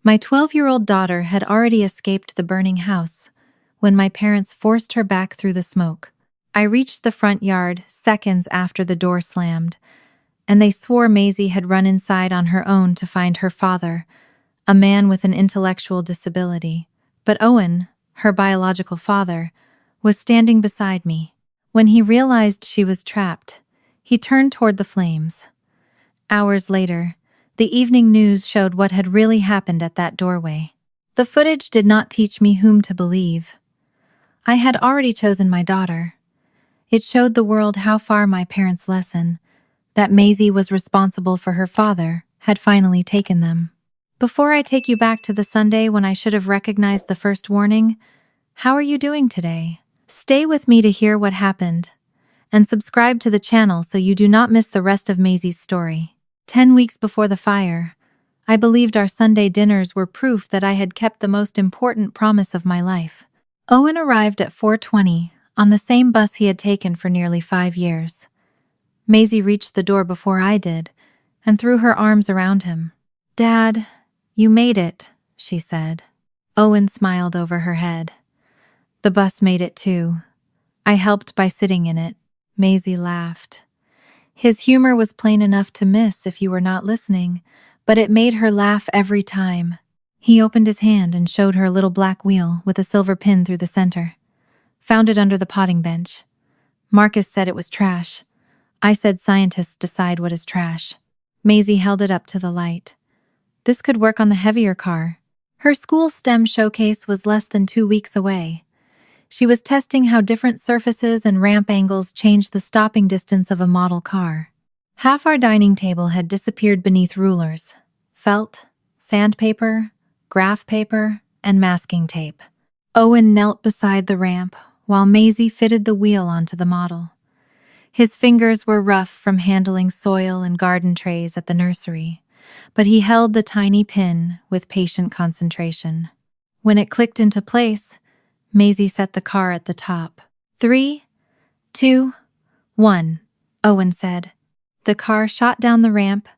My 12-year-old daughter had already escaped the burning house when my parents forced her back through the smoke. I reached the front yard seconds after the door slammed, and they swore Maisie had run inside on her own to find her father, a man with an intellectual disability. But Owen, her biological father, was standing beside me. When he realized she was trapped, he turned toward the flames. Hours later, the evening news showed what had really happened at that doorway. The footage did not teach me whom to believe. I had already chosen my daughter. It showed the world how far my parents' lesson, that Maisie was responsible for her father, had finally taken them. Before I take you back to the Sunday when I should have recognized the first warning, how are you doing today? Stay with me to hear what happened, and subscribe to the channel so you do not miss the rest of Maisie's story. 10 weeks before the fire, I believed our Sunday dinners were proof that I had kept the most important promise of my life. Owen arrived at 4:20 on the same bus he had taken for nearly 5 years. Maisie reached the door before I did and threw her arms around him. "Dad, you made it," she said. Owen smiled over her head. "The bus made it too. I helped by sitting in it." Maisie laughed. His humor was plain enough to miss if you were not listening, but it made her laugh every time. He opened his hand and showed her a little black wheel with a silver pin through the center. "Found it under the potting bench. Marcus said it was trash. I said scientists decide what is trash." Maisie held it up to the light. "This could work on the heavier car." Her school STEM showcase was less than 2 weeks away. She was testing how different surfaces and ramp angles changed the stopping distance of a model car. Half our dining table had disappeared beneath rulers, felt, sandpaper, graph paper, and masking tape. Owen knelt beside the ramp while Maisie fitted the wheel onto the model. His fingers were rough from handling soil and garden trays at the nursery, but he held the tiny pin with patient concentration. When it clicked into place, Maisie set the car at the top. 3, 2, 1, Owen said. The car shot down the ramp,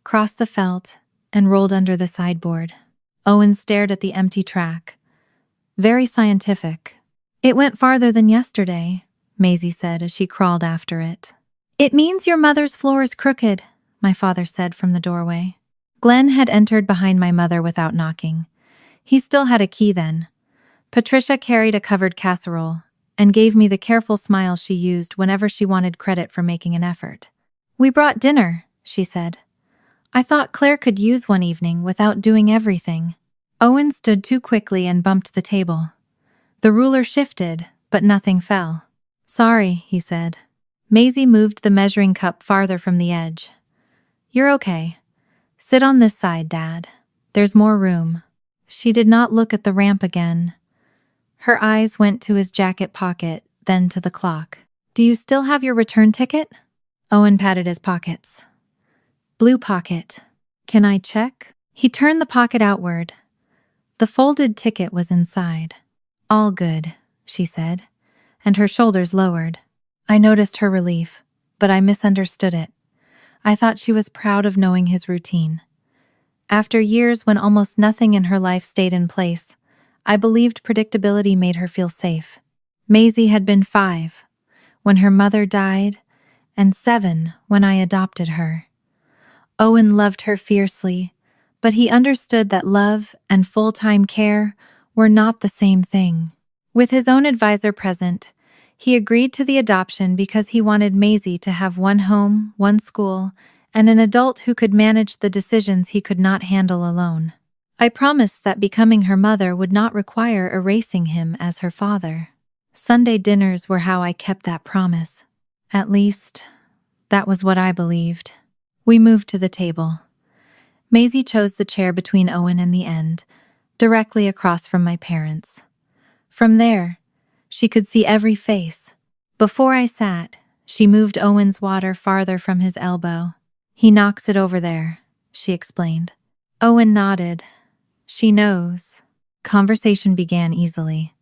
crossed the felt, and rolled under the sideboard. Owen stared at the empty track. "Very scientific." "It went farther than yesterday," Maisie said as she crawled after it. "It means your mother's floor is crooked," my father said from the doorway. Glenn had entered behind my mother without knocking. He still had a key then. Patricia carried a covered casserole and gave me the careful smile she used whenever she wanted credit for making an effort. "We brought dinner," she said. "I thought Claire could use one evening without doing everything." Owen stood too quickly and bumped the table. The ruler shifted, but nothing fell. "Sorry," he said. Maisie moved the measuring cup farther from the edge. "You're okay. Sit on this side, Dad. There's more room." She did not look at the ramp again. Her eyes went to his jacket pocket, then to the clock. "Do you still have your return ticket?" Owen patted his pockets. "Blue pocket. Can I check?" He turned the pocket outward. The folded ticket was inside. "All good," she said, and her shoulders lowered. I noticed her relief, but I misunderstood it. I thought she was proud of knowing his routine. After years when almost nothing in her life stayed in place, I believed predictability made her feel safe. Maisie had been 5 when her mother died, and 7 when I adopted her. Owen loved her fiercely, but he understood that love and full-time care were not the same thing. With his own advisor present, he agreed to the adoption because he wanted Maisie to have one home, one school, and an adult who could manage the decisions he could not handle alone. I promised that becoming her mother would not require erasing him as her father. Sunday dinners were how I kept that promise. At least, that was what I believed. We moved to the table. Maisie chose the chair between Owen and the end, directly across from my parents. From there, she could see every face. Before I sat, she moved Owen's water farther from his elbow. "He knocks it over there," she explained. Owen nodded. "She knows." Conversation began easily.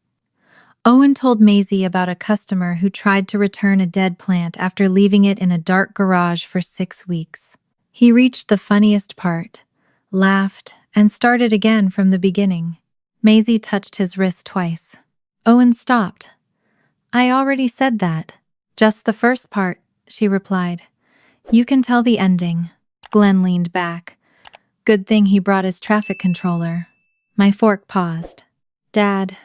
Owen told Maisie about a customer who tried to return a dead plant after leaving it in a dark garage for 6 weeks. He reached the funniest part, laughed, and started again from the beginning. Maisie touched his wrist twice. Owen stopped. I already said that. Just the first part, she replied. You can tell the ending. Glenn leaned back. Good thing he brought his traffic controller. My fork paused. Dad,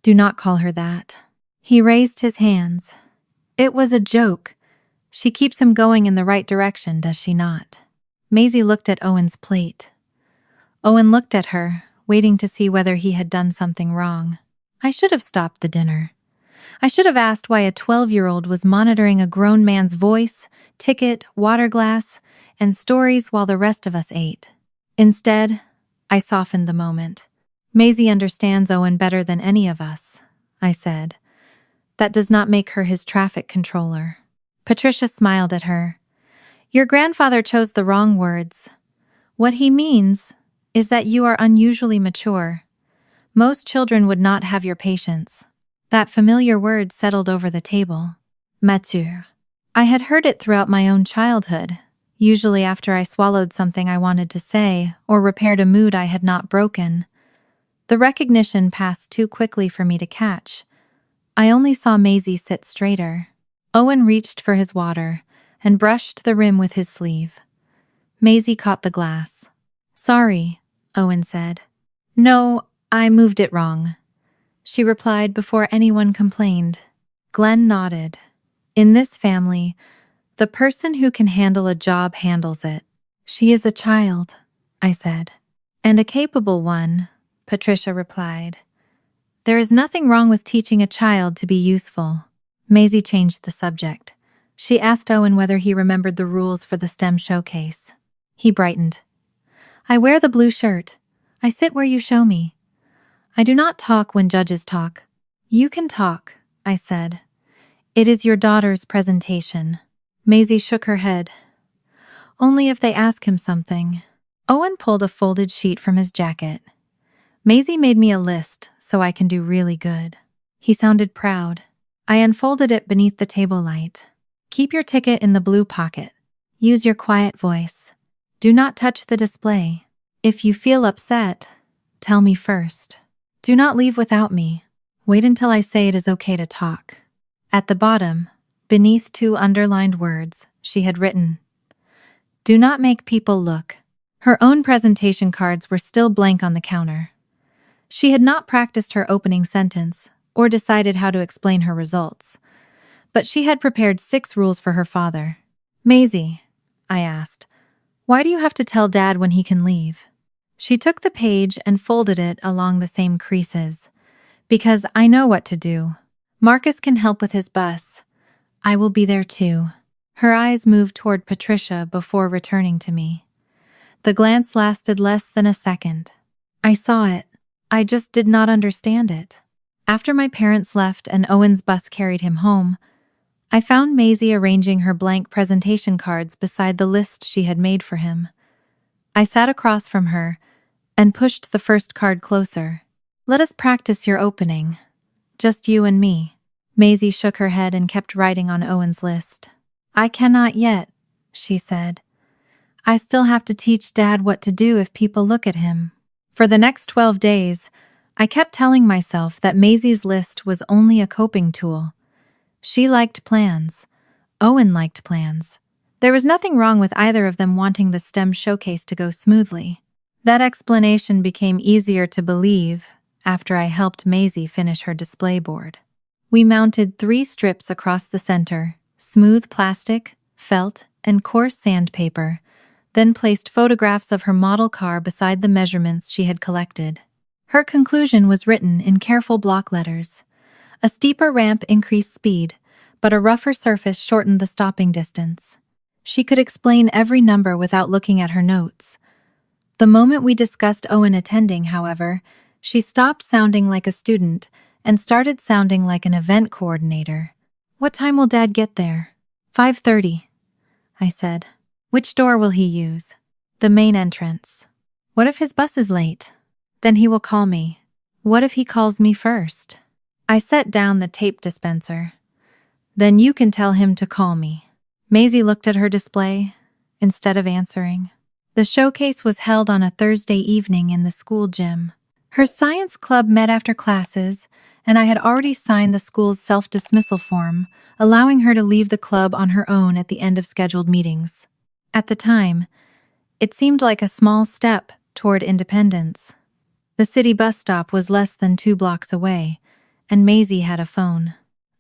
do not call her that. He raised his hands. It was a joke. She keeps him going in the right direction, does she not? Maisie looked at Owen's plate. Owen looked at her, waiting to see whether he had done something wrong. I should have stopped the dinner. I should have asked why a 12-year-old was monitoring a grown man's voice, ticket, water glass, and stories while the rest of us ate. Instead, I softened the moment. Maisie understands Owen better than any of us, I said. That does not make her his traffic controller. Patricia smiled at her. Your grandfather chose the wrong words. What he means is that you are unusually mature. Most children would not have your patience. That familiar word settled over the table. Mature. I had heard it throughout my own childhood, usually after I swallowed something I wanted to say or repaired a mood I had not broken. The recognition passed too quickly for me to catch. I only saw Maisie sit straighter. Owen reached for his water and brushed the rim with his sleeve. Maisie caught the glass. Sorry, Owen said. No, I moved it wrong, she replied before anyone complained. Glenn nodded. In this family, the person who can handle a job handles it. She is a child, I said. And a capable one, Patricia replied. There is nothing wrong with teaching a child to be useful. Maisie changed the subject. She asked Owen whether he remembered the rules for the STEM showcase. He brightened. I wear the blue shirt. I sit where you show me. I do not talk when judges talk. You can talk, I said. It is your daughter's presentation. Maisie shook her head. Only if they ask him something. Owen pulled a folded sheet from his jacket. Maisie made me a list so I can do really good. He sounded proud. I unfolded it beneath the table light. Keep your ticket in the blue pocket. Use your quiet voice. Do not touch the display. If you feel upset, tell me first. Do not leave without me. Wait until I say it is okay to talk. At the bottom, beneath 2 underlined words, she had written, Do not make people look. Her own presentation cards were still blank on the counter. She had not practiced her opening sentence or decided how to explain her results, but she had prepared 6 rules for her father. Maisie, I asked, why do you have to tell Dad when he can leave? She took the page and folded it along the same creases. Because I know what to do. Marcus can help with his bus. I will be there too. Her eyes moved toward Patricia before returning to me. The glance lasted less than a second. I saw it. I just did not understand it. After my parents left and Owen's bus carried him home, I found Maisie arranging her blank presentation cards beside the list she had made for him. I sat across from her and pushed the first card closer. Let us practice your opening. Just you and me. Maisie shook her head and kept writing on Owen's list. I cannot yet, she said. I still have to teach Dad what to do if people look at him. For the next 12 days, I kept telling myself that Maisie's list was only a coping tool. She liked plans. Owen liked plans. There was nothing wrong with either of them wanting the STEM showcase to go smoothly. That explanation became easier to believe after I helped Maisie finish her display board. We mounted 3 strips across the center, smooth plastic, felt, and coarse sandpaper, then placed photographs of her model car beside the measurements she had collected. Her conclusion was written in careful block letters. A steeper ramp increased speed, but a rougher surface shortened the stopping distance. She could explain every number without looking at her notes. The moment we discussed Owen attending, however, she stopped sounding like a student and started sounding like an event coordinator. What time will Dad get there? 5:30, I said. Which door will he use? The main entrance. What if his bus is late? Then he will call me. What if he calls me first? I set down the tape dispenser. Then you can tell him to call me. Maisie looked at her display instead of answering. The showcase was held on a Thursday evening in the school gym. Her science club met after classes, and I had already signed the school's self-dismissal form, allowing her to leave the club on her own at the end of scheduled meetings. At the time, it seemed like a small step toward independence. The city bus stop was less than 2 blocks away, and Maisie had a phone.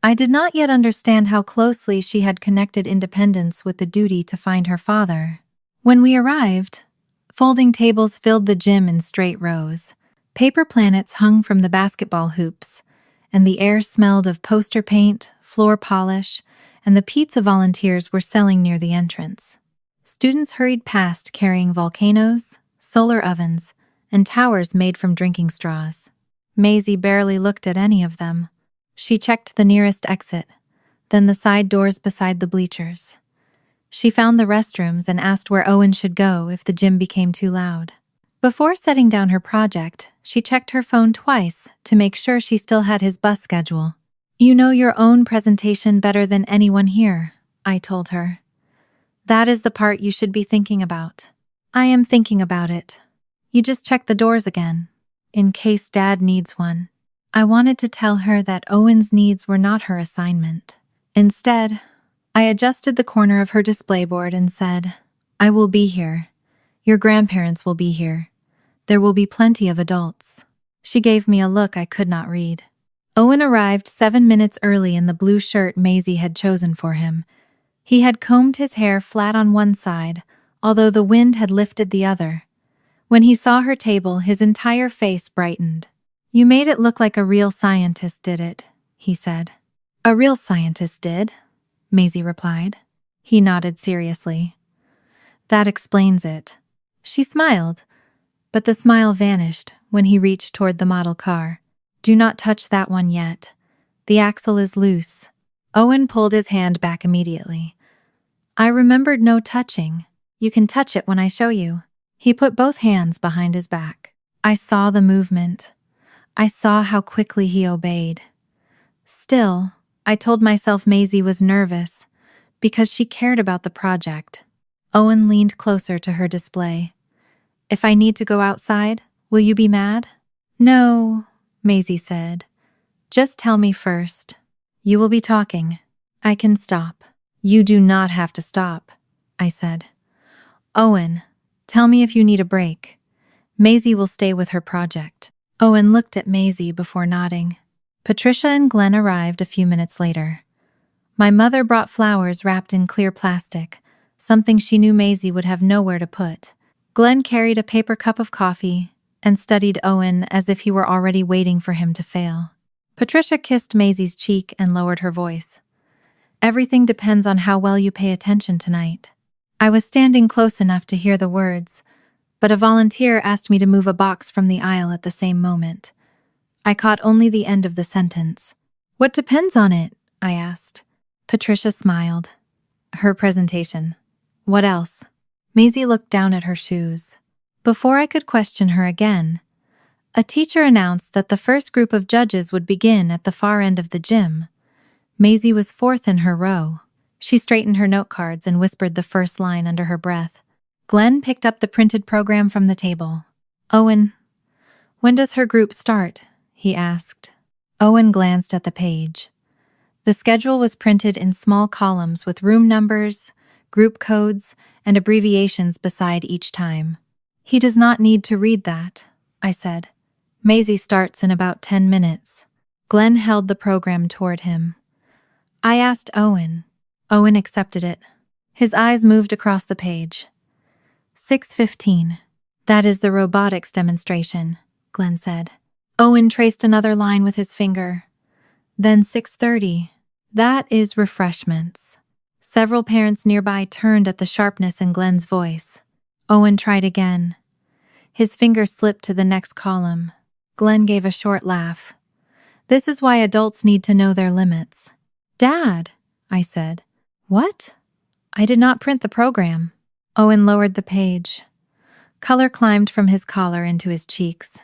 I did not yet understand how closely she had connected independence with the duty to find her father. When we arrived, folding tables filled the gym in straight rows. Paper planets hung from the basketball hoops, and the air smelled of poster paint, floor polish, and the pizza volunteers were selling near the entrance. Students hurried past carrying volcanoes, solar ovens, and towers made from drinking straws. Maisie barely looked at any of them. She checked the nearest exit, then the side doors beside the bleachers. She found the restrooms and asked where Owen should go if the gym became too loud. Before setting down her project, she checked her phone twice to make sure she still had his bus schedule. "You know your own presentation better than anyone here," I told her. "That is the part you should be thinking about." "I am thinking about it. You just check the doors again, in case Dad needs one." I wanted to tell her that Owen's needs were not her assignment. Instead, I adjusted the corner of her display board and said, "I will be here. Your grandparents will be here. There will be plenty of adults." She gave me a look I could not read. Owen arrived 7 minutes early in the blue shirt Maisie had chosen for him. He had combed his hair flat on one side, although the wind had lifted the other. When he saw her table, his entire face brightened. "You made it look like a real scientist did it," he said. "A real scientist did," Maisie replied. He nodded seriously. "That explains it." She smiled, but the smile vanished when he reached toward the model car. "Do not touch that one yet. The axle is loose." Owen pulled his hand back immediately. I remembered no touching. "You can touch it when I show you." He put both hands behind his back. I saw the movement. I saw how quickly he obeyed. Still, I told myself Maisie was nervous because she cared about the project. Owen leaned closer to her display. "If I need to go outside, will you be mad?" "No," Maisie said. "Just tell me first. You will be talking. I can stop." "You do not have to stop," I said. "Owen, tell me if you need a break. Maisie will stay with her project." Owen looked at Maisie before nodding. Patricia and Glenn arrived a few minutes later. My mother brought flowers wrapped in clear plastic, something she knew Maisie would have nowhere to put. Glenn carried a paper cup of coffee and studied Owen as if he were already waiting for him to fail. Patricia kissed Maisie's cheek and lowered her voice. "Everything depends on how well you pay attention tonight." I was standing close enough to hear the words, but a volunteer asked me to move a box from the aisle at the same moment. I caught only the end of the sentence. "What depends on it?" I asked. Patricia smiled. "Her presentation." "What else?" Maisie looked down at her shoes. Before I could question her again, a teacher announced that the first group of judges would begin at the far end of the gym. Maisie was fourth in her row. She straightened her note cards and whispered the first line under her breath. Glenn picked up the printed program from the table. "Owen, when does her group start?" he asked. Owen glanced at the page. The schedule was printed in small columns with room numbers, group codes, and abbreviations beside each time. "He does not need to read that," I said. "Maisie starts in about 10 minutes. Glenn held the program toward him. I asked Owen. Owen accepted it. His eyes moved across the page. 6:15. "That is the robotics demonstration," Glenn said. Owen traced another line with his finger. Then 6:30. "That is refreshments." Several parents nearby turned at the sharpness in Glenn's voice. Owen tried again. His finger slipped to the next column. Glenn gave a short laugh. "This is why adults need to know their limits." "Dad," I said. "What?" "I did not print the program." Owen lowered the page. Color climbed from his collar into his cheeks.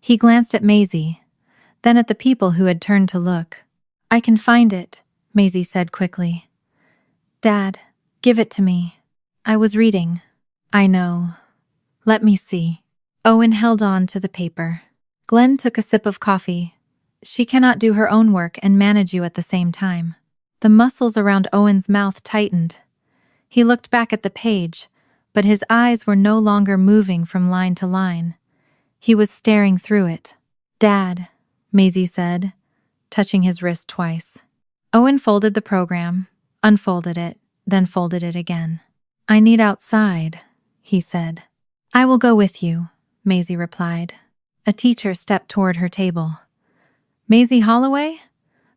He glanced at Maisie, then at the people who had turned to look. "I can find it," Maisie said quickly. "Dad, give it to me." I was reading. "I know," Let me see. Owen held on to the paper. Glenn took a sip of coffee. She cannot do her own work and manage you at the same time. The muscles around Owen's mouth tightened. He looked back at the page, but his eyes were no longer moving from line to line. He was staring through it. Dad, Maisie said, touching his wrist twice. Owen folded the program, unfolded it, then folded it again. I need outside, he said. I will go with you, Maisie replied. A teacher stepped toward her table. Maisie Holloway?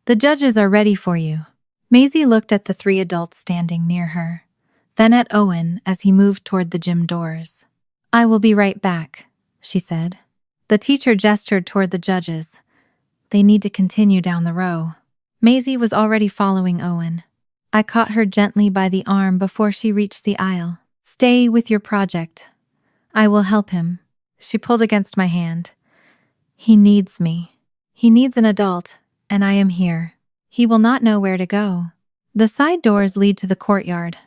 The judges are ready for you. Maisie looked at the 3 adults standing near her, then at Owen as he moved toward the gym doors. I will be right back, she said. The teacher gestured toward the judges. They need to continue down the row. Maisie was already following Owen. I caught her gently by the arm before she reached the aisle. Stay with your project. I will help him. She pulled against my hand. He needs me. He needs an adult, and I am here. He will not know where to go. The side doors lead to the courtyard.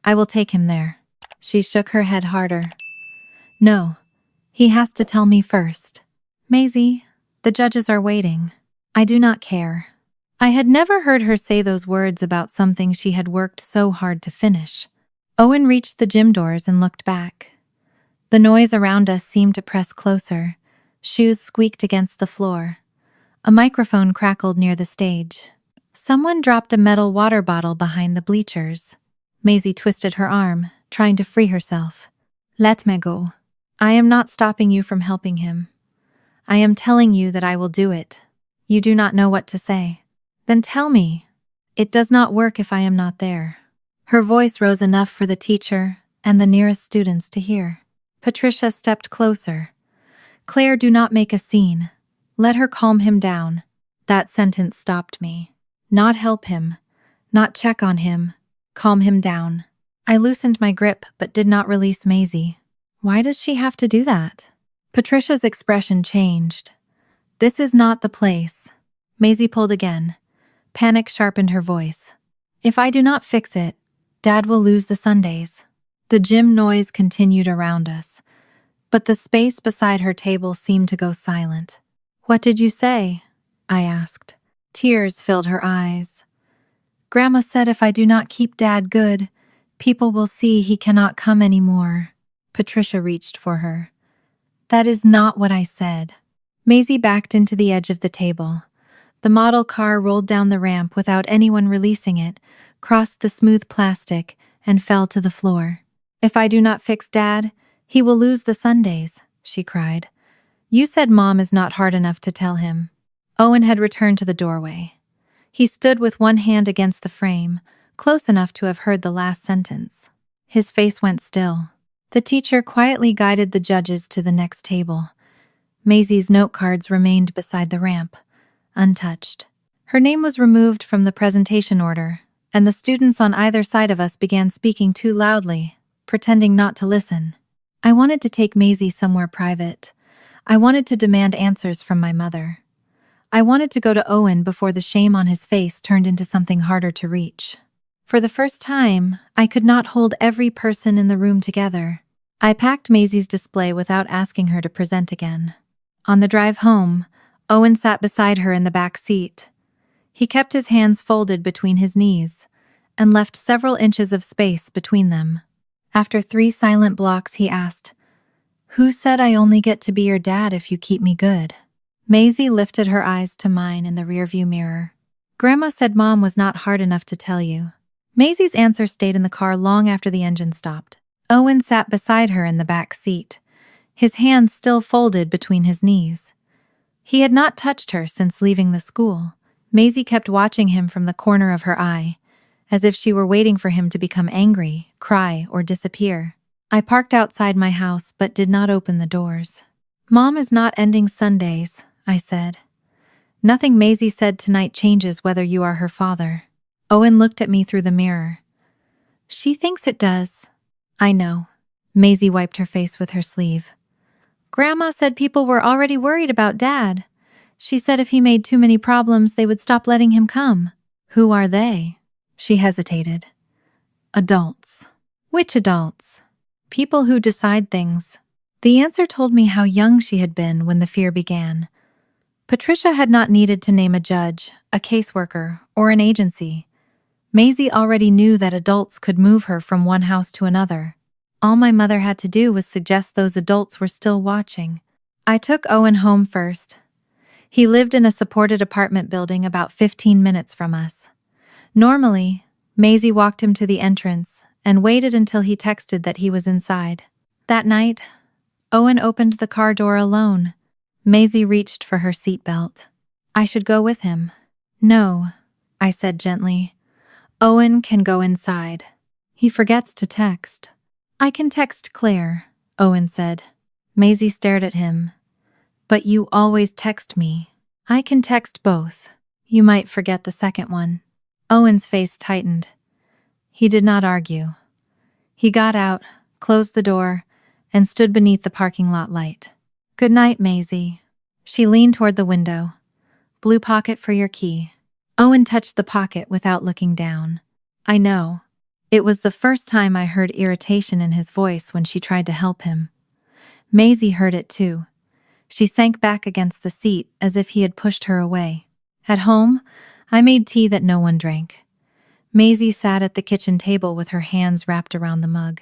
I will take him there. She shook her head harder. No, he has to tell me first. Maisie, the judges are waiting. I do not care. I had never heard her say those words about something she had worked so hard to finish. Owen reached the gym doors and looked back. The noise around us seemed to press closer. Shoes squeaked against the floor. A microphone crackled near the stage. Someone dropped a metal water bottle behind the bleachers. Maisie twisted her arm, trying to free herself. Let me go. I am not stopping you from helping him. I am telling you that I will do it. You do not know what to say. Then tell me. It does not work if I am not there. Her voice rose enough for the teacher and the nearest students to hear. Patricia stepped closer. Claire, do not make a scene. Let her calm him down. That sentence stopped me. Not help him. Not check on him. Calm him down. I loosened my grip but did not release Maisie. Why does she have to do that? Patricia's expression changed. This is not the place. Maisie pulled again. Panic sharpened her voice. If I do not fix it, Dad will lose the Sundays. The gym noise continued around us, but the space beside her table seemed to go silent. What did you say? I asked. Tears filled her eyes. Grandma said if I do not keep Dad good, people will see he cannot come anymore. Patricia reached for her. That is not what I said. Maisie backed into the edge of the table. The model car rolled down the ramp without anyone releasing it, crossed the smooth plastic, and fell to the floor. If I do not fix Dad, he will lose the Sundays, she cried. You said Mom is not hard enough to tell him. Owen had returned to the doorway. He stood with one hand against the frame, close enough to have heard the last sentence. His face went still. The teacher quietly guided the judges to the next table. Maisie's note cards remained beside the ramp, untouched. Her name was removed from the presentation order, and the students on either side of us began speaking too loudly, pretending not to listen. I wanted to take Maisie somewhere private. I wanted to demand answers from my mother. I wanted to go to Owen before the shame on his face turned into something harder to reach. For the first time, I could not hold every person in the room together. I packed Maisie's display without asking her to present again. On the drive home, Owen sat beside her in the back seat. He kept his hands folded between his knees and left several inches of space between them. After 3 silent blocks, he asked, Who said I only get to be your dad if you keep me good? Maisie lifted her eyes to mine in the rearview mirror. Grandma said Mom was not hard enough to tell you. Maisie's answer stayed in the car long after the engine stopped. Owen sat beside her in the back seat, his hands still folded between his knees. He had not touched her since leaving the school. Maisie kept watching him from the corner of her eye, as if she were waiting for him to become angry, cry, or disappear. I parked outside my house but did not open the doors. Mom is not ending Sundays, I said. Nothing Maisie said tonight changes whether you are her father. Owen looked at me through the mirror. She thinks it does. I know. Maisie wiped her face with her sleeve. Grandma said people were already worried about Dad. She said if he made too many problems, they would stop letting him come. Who are they? She hesitated. Adults. Which adults? People who decide things. The answer told me how young she had been when the fear began. Patricia had not needed to name a judge, a caseworker, or an agency. Maisie already knew that adults could move her from one house to another. All my mother had to do was suggest those adults were still watching. I took Owen home first. He lived in a supported apartment building about 15 minutes from us. Normally, Maisie walked him to the entrance and waited until he texted that he was inside. That night, Owen opened the car door alone. Maisie reached for her seatbelt. I should go with him. No, I said gently. Owen can go inside. He forgets to text. I can text Claire, Owen said. Maisie stared at him. But you always text me. I can text both. You might forget the second one. Owen's face tightened. He did not argue. He got out, closed the door, and stood beneath the parking lot light. Good night, Maisie. She leaned toward the window. Blue pocket for your key. Owen touched the pocket without looking down. I know. It was the first time I heard irritation in his voice when she tried to help him. Maisie heard it too. She sank back against the seat as if he had pushed her away. At home, I made tea that no one drank. Maisie sat at the kitchen table with her hands wrapped around the mug.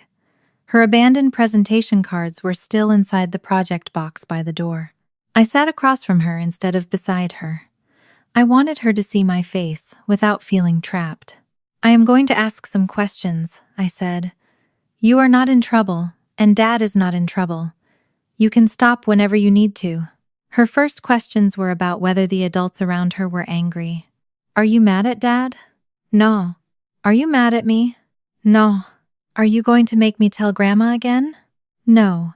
Her abandoned presentation cards were still inside the project box by the door. I sat across from her instead of beside her. I wanted her to see my face without feeling trapped. I am going to ask some questions, I said. You are not in trouble, and Dad is not in trouble. You can stop whenever you need to. Her first questions were about whether the adults around her were angry. Are you mad at Dad? No. Are you mad at me? No. Are you going to make me tell Grandma again? No.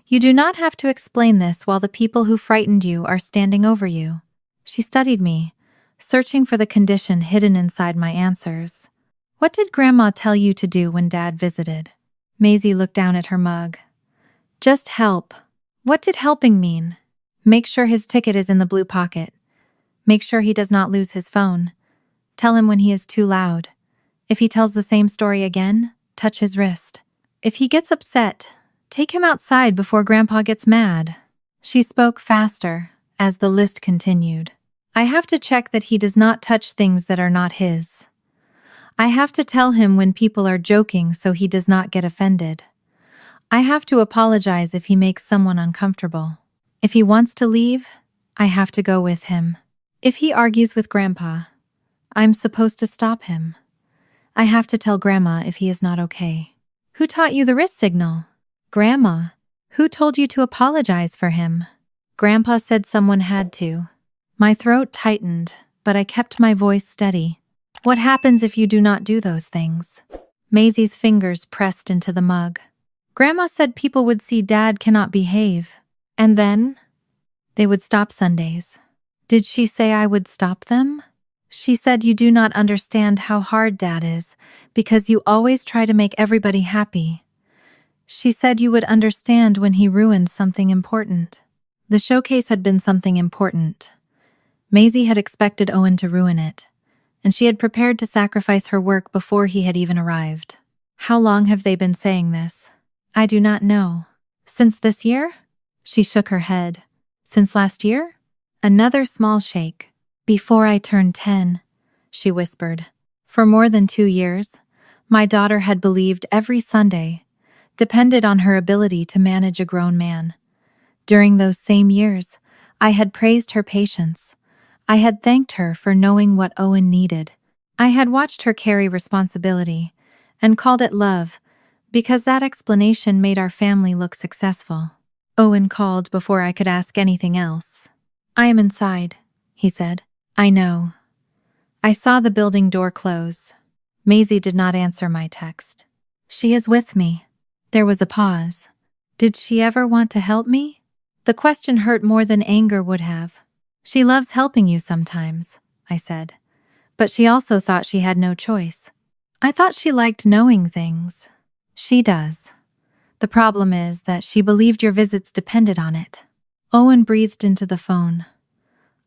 You do not have to explain this while the people who frightened you are standing over you. She studied me, searching for the condition hidden inside my answers. What did Grandma tell you to do when Dad visited? Maisie looked down at her mug. Just help. What did helping mean? Make sure his ticket is in the blue pocket. Make sure he does not lose his phone. Tell him when he is too loud. If he tells the same story again, touch his wrist. If he gets upset, take him outside before Grandpa gets mad. She spoke faster as the list continued. I have to check that he does not touch things that are not his. I have to tell him when people are joking so he does not get offended. I have to apologize if he makes someone uncomfortable. If he wants to leave, I have to go with him. If he argues with Grandpa, I'm supposed to stop him. I have to tell Grandma if he is not okay. Who taught you the wrist signal? Grandma. Who told you to apologize for him? Grandpa said someone had to. My throat tightened, but I kept my voice steady. What happens if you do not do those things? Maisie's fingers pressed into the mug. Grandma said people would see Dad cannot behave. And then? They would stop Sundays. Did she say I would stop them? She said you do not understand how hard Dad is, because you always try to make everybody happy. She said you would understand when he ruined something important. The showcase had been something important. Maisie had expected Owen to ruin it, and she had prepared to sacrifice her work before he had even arrived. How long have they been saying this? I do not know. Since this year? She shook her head. Since last year? Another small shake. Before I turned 10, she whispered. For more than 2 years, my daughter had believed every Sunday depended on her ability to manage a grown man. During those same years, I had praised her patience. I had thanked her for knowing what Owen needed. I had watched her carry responsibility and called it love, because that explanation made our family look successful. Owen called before I could ask anything else. I am inside, he said. I know. I saw the building door close. Maisie did not answer my text. She is with me. There was a pause. Did she ever want to help me? The question hurt more than anger would have. She loves helping you sometimes, I said. But she also thought she had no choice. I thought she liked knowing things. She does. The problem is that she believed your visits depended on it. Owen breathed into the phone.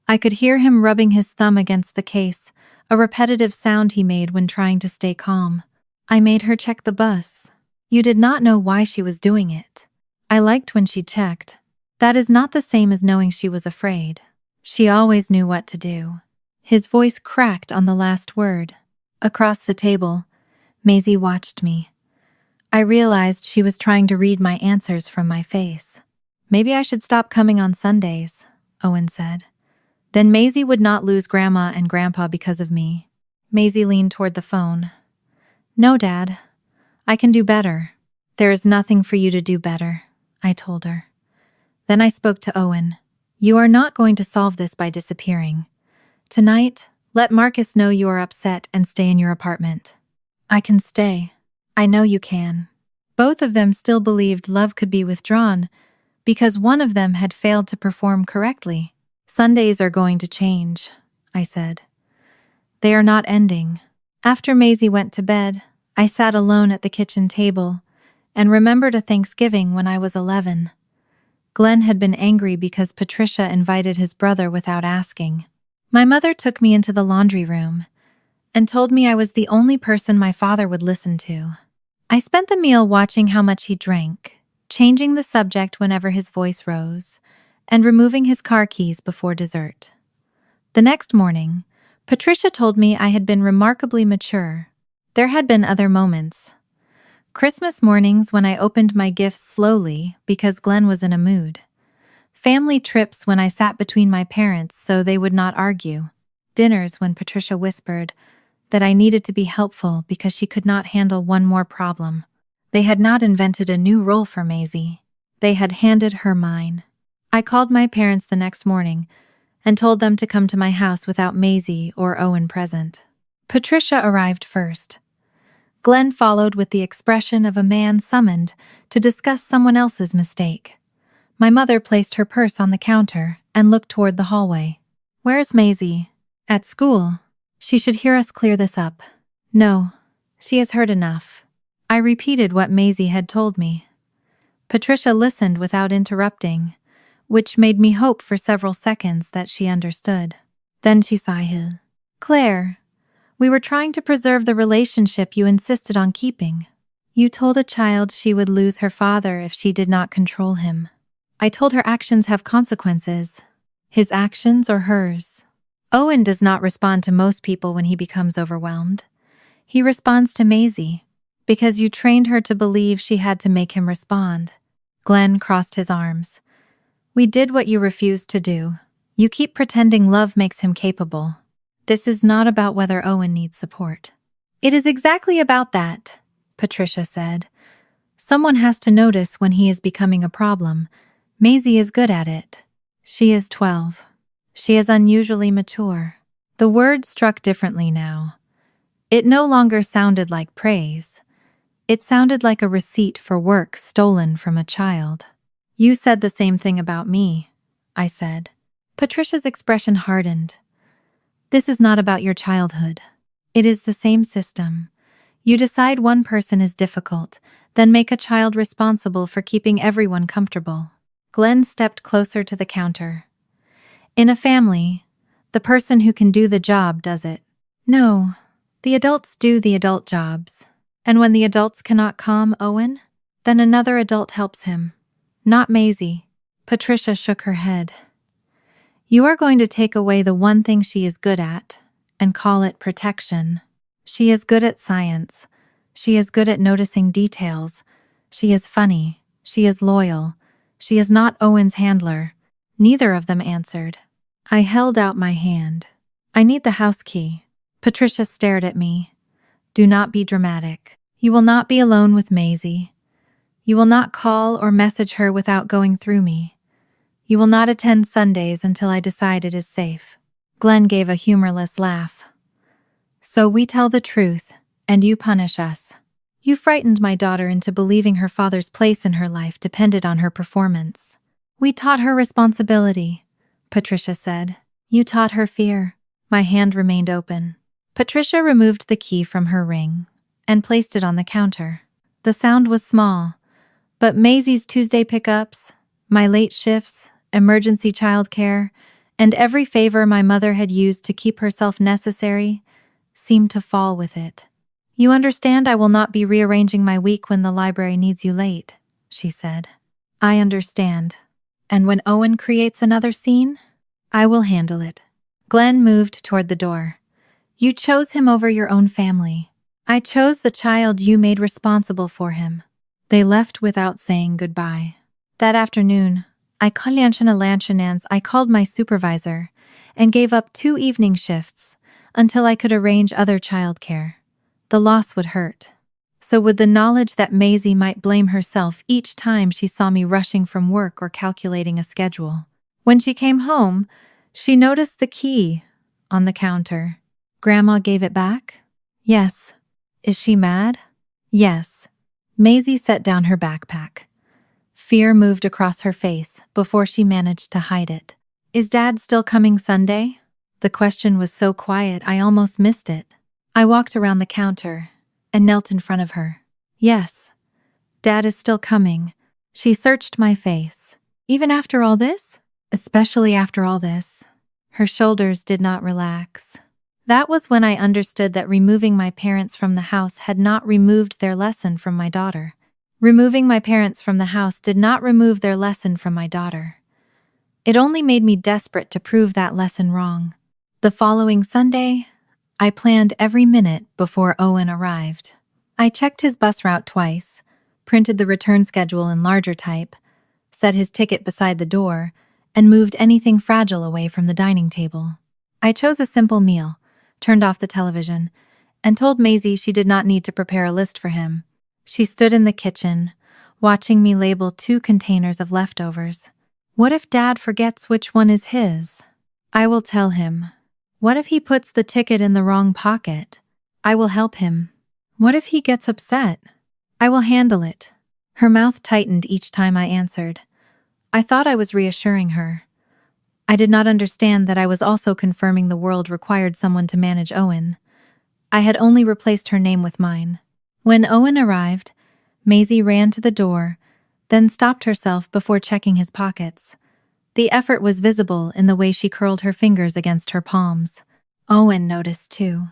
I could hear him rubbing his thumb against the case, a repetitive sound he made when trying to stay calm. I made her check the bus. You did not know why she was doing it. I liked when she checked. That is not the same as knowing she was afraid. She always knew what to do. His voice cracked on the last word. Across the table, Maisie watched me. I realized she was trying to read my answers from my face. Maybe I should stop coming on Sundays, Owen said. Then Maisie would not lose Grandma and Grandpa because of me. Maisie leaned toward the phone. No, Dad. I can do better. There is nothing for you to do better, I told her. Then I spoke to Owen. You are not going to solve this by disappearing. Tonight, let Marcus know you are upset and stay in your apartment. I can stay. I know you can. Both of them still believed love could be withdrawn because one of them had failed to perform correctly. Sundays are going to change, I said. They are not ending. After Maisie went to bed, I sat alone at the kitchen table and remembered a Thanksgiving when I was 11. Glenn had been angry because Patricia invited his brother without asking. My mother took me into the laundry room and told me I was the only person my father would listen to. I spent the meal watching how much he drank, changing the subject whenever his voice rose, and removing his car keys before dessert. The next morning, Patricia told me I had been remarkably mature. There had been other moments. Christmas mornings when I opened my gifts slowly because Glenn was in a mood. Family trips when I sat between my parents so they would not argue. Dinners when Patricia whispered that I needed to be helpful because she could not handle one more problem. They had not invented a new role for Maisie. They had handed her mine. I called my parents the next morning and told them to come to my house without Maisie or Owen present. Patricia arrived first. Glenn followed with the expression of a man summoned to discuss someone else's mistake. My mother placed her purse on the counter and looked toward the hallway. Where's Maisie? At school. She should hear us clear this up. No, she has heard enough. I repeated what Maisie had told me. Patricia listened without interrupting, which made me hope for several seconds that she understood. Then she sighed. Claire, we were trying to preserve the relationship you insisted on keeping. You told a child she would lose her father if she did not control him. I told her actions have consequences. His actions or hers. Owen does not respond to most people when he becomes overwhelmed. He responds to Maisie, because you trained her to believe she had to make him respond. Glenn crossed his arms. We did what you refused to do. You keep pretending love makes him capable. This is not about whether Owen needs support. It is exactly about that, Patricia said. Someone has to notice when he is becoming a problem. Maisie is good at it. She is 12. She is unusually mature. The word struck differently now. It no longer sounded like praise. It sounded like a receipt for work stolen from a child. You said the same thing about me, I said. Patricia's expression hardened. This is not about your childhood. It is the same system. You decide one person is difficult, then make a child responsible for keeping everyone comfortable. Glenn stepped closer to the counter. In a family, the person who can do the job does it. No, the adults do the adult jobs. And when the adults cannot calm Owen, then another adult helps him. Not Maisie. Patricia shook her head. You are going to take away the one thing she is good at and call it protection. She is good at science. She is good at noticing details. She is funny. She is loyal. She is not Owen's handler. Neither of them answered. I held out my hand. I need the house key. Patricia stared at me. Do not be dramatic. You will not be alone with Maisie. You will not call or message her without going through me. You will not attend Sundays until I decide it is safe. Glenn gave a humorless laugh. So we tell the truth, and you punish us. You frightened my daughter into believing her father's place in her life depended on her performance. We taught her responsibility, Patricia said. You taught her fear. My hand remained open. Patricia removed the key from her ring and placed it on the counter. The sound was small, but Maisie's Tuesday pickups, my late shifts, emergency childcare, and every favor my mother had used to keep herself necessary seemed to fall with it. You understand I will not be rearranging my week when the library needs you late, she said. I understand. And when Owen creates another scene, I will handle it. Glenn moved toward the door. You chose him over your own family. I chose the child you made responsible for him. They left without saying goodbye. That afternoon, I called my supervisor and gave up 2 evening shifts until I could arrange other childcare. The loss would hurt. So would the knowledge that Maisie might blame herself each time she saw me rushing from work or calculating a schedule. When she came home, she noticed the key on the counter. Grandma gave it back? Yes. Is she mad? Yes. Maisie set down her backpack. Fear moved across her face before she managed to hide it. Is Dad still coming Sunday? The question was so quiet I almost missed it. I walked around the counter and knelt in front of her. Yes, Dad is still coming. She searched my face. Even after all this? Especially after all this. Her shoulders did not relax. That was when I understood that removing my parents from the house had not removed their lesson from my daughter. Removing my parents from the house did not remove their lesson from my daughter. It only made me desperate to prove that lesson wrong. The following Sunday, I planned every minute before Owen arrived. I checked his bus route twice, printed the return schedule in larger type, set his ticket beside the door, and moved anything fragile away from the dining table. I chose a simple meal, turned off the television, and told Maisie she did not need to prepare a list for him. She stood in the kitchen, watching me label 2 containers of leftovers. What if Dad forgets which one is his? I will tell him. What if he puts the ticket in the wrong pocket? I will help him. What if he gets upset? I will handle it. Her mouth tightened each time I answered. I thought I was reassuring her. I did not understand that I was also confirming the world required someone to manage Owen. I had only replaced her name with mine. When Owen arrived, Maisie ran to the door, then stopped herself before checking his pockets. The effort was visible in the way she curled her fingers against her palms. Owen noticed too.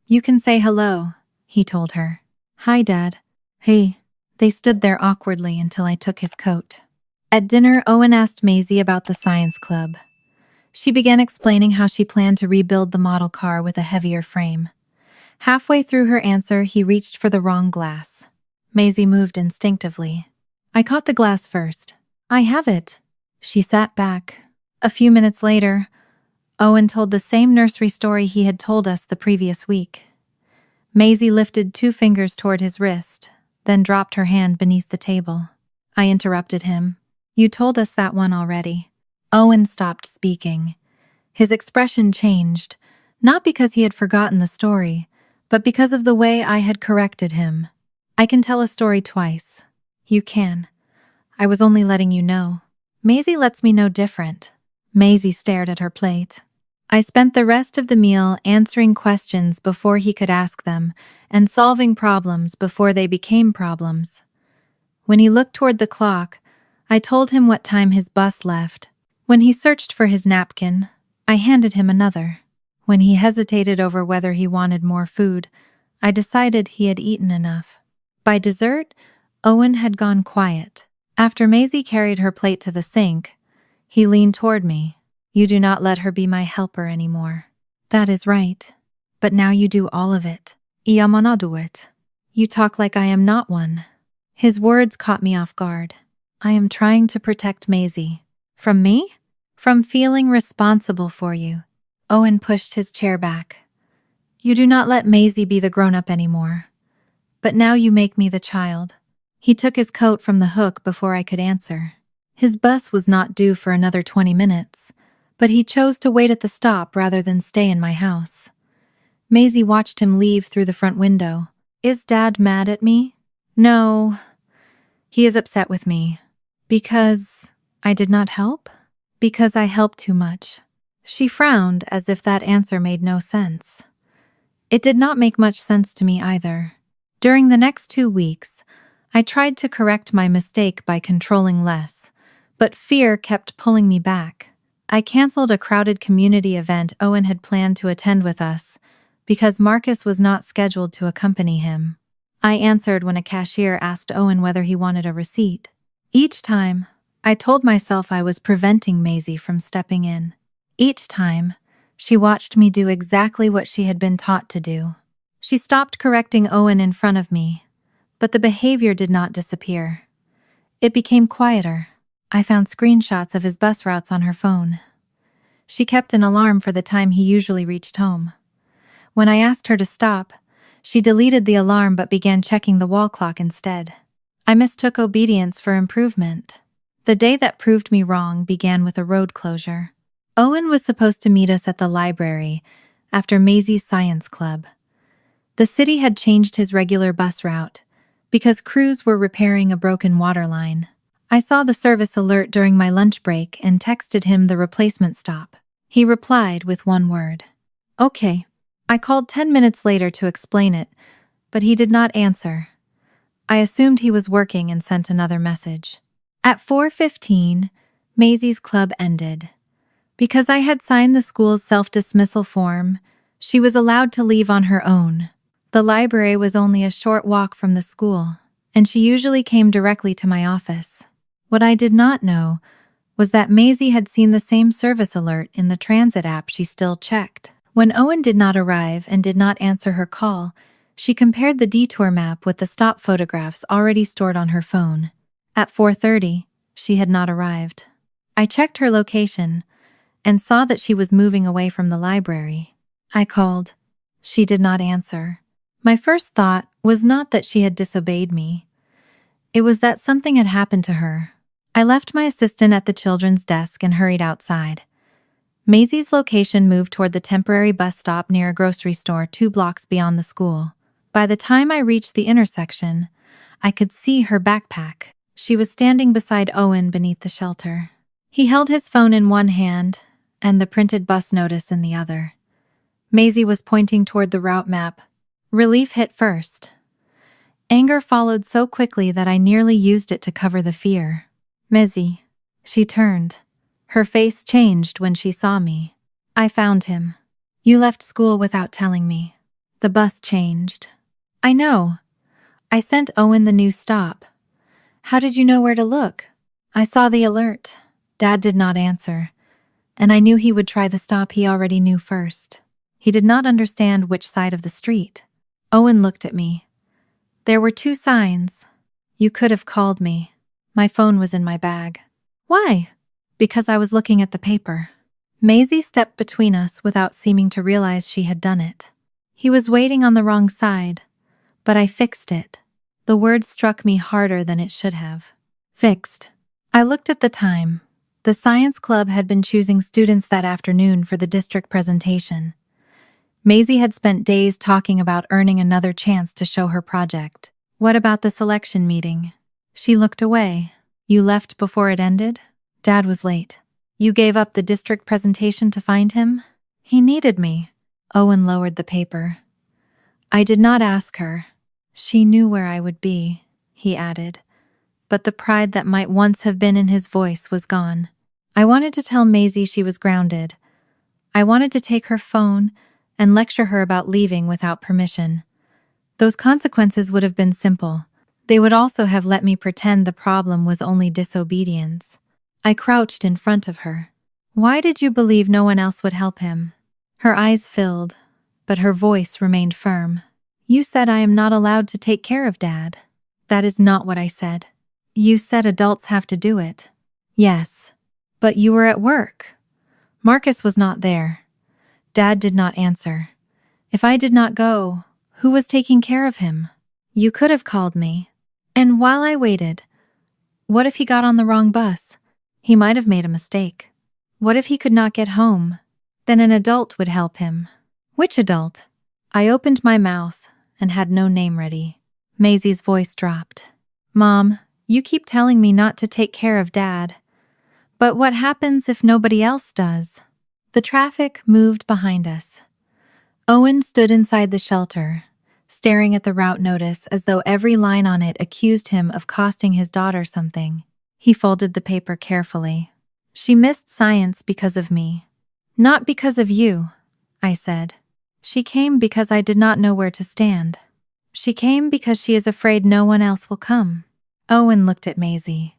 You can say hello, he told her. Hi, Dad. Hey. They stood there awkwardly until I took his coat. At dinner, Owen asked Maisie about the science club. She began explaining how she planned to rebuild the model car with a heavier frame. Halfway through her answer, he reached for the wrong glass. Maisie moved instinctively. I caught the glass first. I have it. She sat back. A few minutes later, Owen told the same nursery story he had told us the previous week. Maisie lifted 2 fingers toward his wrist, then dropped her hand beneath the table. I interrupted him. You told us that one already. Owen stopped speaking. His expression changed, not because he had forgotten the story, but because of the way I had corrected him. I can tell a story twice. You can. I was only letting you know. Maisie lets me know different. Maisie stared at her plate. I spent the rest of the meal answering questions before he could ask them, and solving problems before they became problems. When he looked toward the clock, I told him what time his bus left. When he searched for his napkin, I handed him another. When he hesitated over whether he wanted more food, I decided he had eaten enough. By dessert, Owen had gone quiet. After Maisie carried her plate to the sink, he leaned toward me. You do not let her be my helper anymore. That is right. But now you do all of it. Iyamana do it. You talk like I am not one. His words caught me off guard. I am trying to protect Maisie. From me? From feeling responsible for you. Owen pushed his chair back. You do not let Maisie be the grown-up anymore. But now you make me the child. He took his coat from the hook before I could answer. His bus was not due for another 20 minutes, but he chose to wait at the stop rather than stay in my house. Maisie watched him leave through the front window. Is Dad mad at me? No. He is upset with me. Because I did not help? Because I helped too much. She frowned as if that answer made no sense. It did not make much sense to me either. During the next 2 weeks, I tried to correct my mistake by controlling less, but fear kept pulling me back. I canceled a crowded community event Owen had planned to attend with us because Marcus was not scheduled to accompany him. I answered when a cashier asked Owen whether he wanted a receipt. Each time, I told myself I was preventing Maisie from stepping in. Each time, she watched me do exactly what she had been taught to do. She stopped correcting Owen in front of me, but the behavior did not disappear. It became quieter. I found screenshots of his bus routes on her phone. She kept an alarm for the time he usually reached home. When I asked her to stop, she deleted the alarm but began checking the wall clock instead. I mistook obedience for improvement. The day that proved me wrong began with a road closure. Owen was supposed to meet us at the library after Maisie's science club. The city had changed his regular bus route because crews were repairing a broken water line. I saw the service alert during my lunch break and texted him the replacement stop. He replied with one word. Okay. I called 10 minutes later to explain it, but he did not answer. I assumed he was working and sent another message. At 4:15, Maisie's club ended. Because I had signed the school's self-dismissal form, she was allowed to leave on her own. The library was only a short walk from the school, and she usually came directly to my office. What I did not know was that Maisie had seen the same service alert in the transit app she still checked. When Owen did not arrive and did not answer her call, she compared the detour map with the stop photographs already stored on her phone. At 4:30, she had not arrived. I checked her location and saw that she was moving away from the library. I called. She did not answer. My first thought was not that she had disobeyed me. It was that something had happened to her. I left my assistant at the children's desk and hurried outside. Maisie's location moved toward the temporary bus stop near a grocery store 2 blocks beyond the school. By the time I reached the intersection, I could see her backpack. She was standing beside Owen beneath the shelter. He held his phone in one hand and the printed bus notice in the other. Maisie was pointing toward the route map. Relief hit first. Anger followed so quickly that I nearly used it to cover the fear. Maisie. She turned. Her face changed when she saw me. I found him. You left school without telling me. The bus changed. I know. I sent Owen the new stop. How did you know where to look? I saw the alert. Dad did not answer, and I knew he would try the stop he already knew first. He did not understand which side of the street. Owen looked at me. There were 2 signs. You could have called me. My phone was in my bag. Why? Because I was looking at the paper. Maisie stepped between us without seeming to realize she had done it. He was waiting on the wrong side, but I fixed it. The word struck me harder than it should have. Fixed. I looked at the time. The science club had been choosing students that afternoon for the district presentation. Maisie had spent days talking about earning another chance to show her project. What about the selection meeting? She looked away. You left before it ended? Dad was late. You gave up the district presentation to find him? He needed me. Owen lowered the paper. I did not ask her. She knew where I would be, he added. But the pride that might once have been in his voice was gone. I wanted to tell Maisie she was grounded. I wanted to take her phone and lecture her about leaving without permission. Those consequences would have been simple. They would also have let me pretend the problem was only disobedience. I crouched in front of her. Why did you believe no one else would help him? Her eyes filled, but her voice remained firm. You said I am not allowed to take care of Dad. That is not what I said. You said adults have to do it. Yes, but you were at work. Marcus was not there. Dad did not answer. If I did not go, who was taking care of him? You could have called me. And while I waited, what if he got on the wrong bus? He might have made a mistake. What if he could not get home? Then an adult would help him. Which adult? I opened my mouth and had no name ready. Maisie's voice dropped. Mom, you keep telling me not to take care of Dad. But what happens if nobody else does? The traffic moved behind us. Owen stood inside the shelter, staring at the route notice as though every line on it accused him of costing his daughter something. He folded the paper carefully. She missed science because of me. Not because of you, I said. She came because I did not know where to stand. She came because she is afraid no one else will come. Owen looked at Maisie.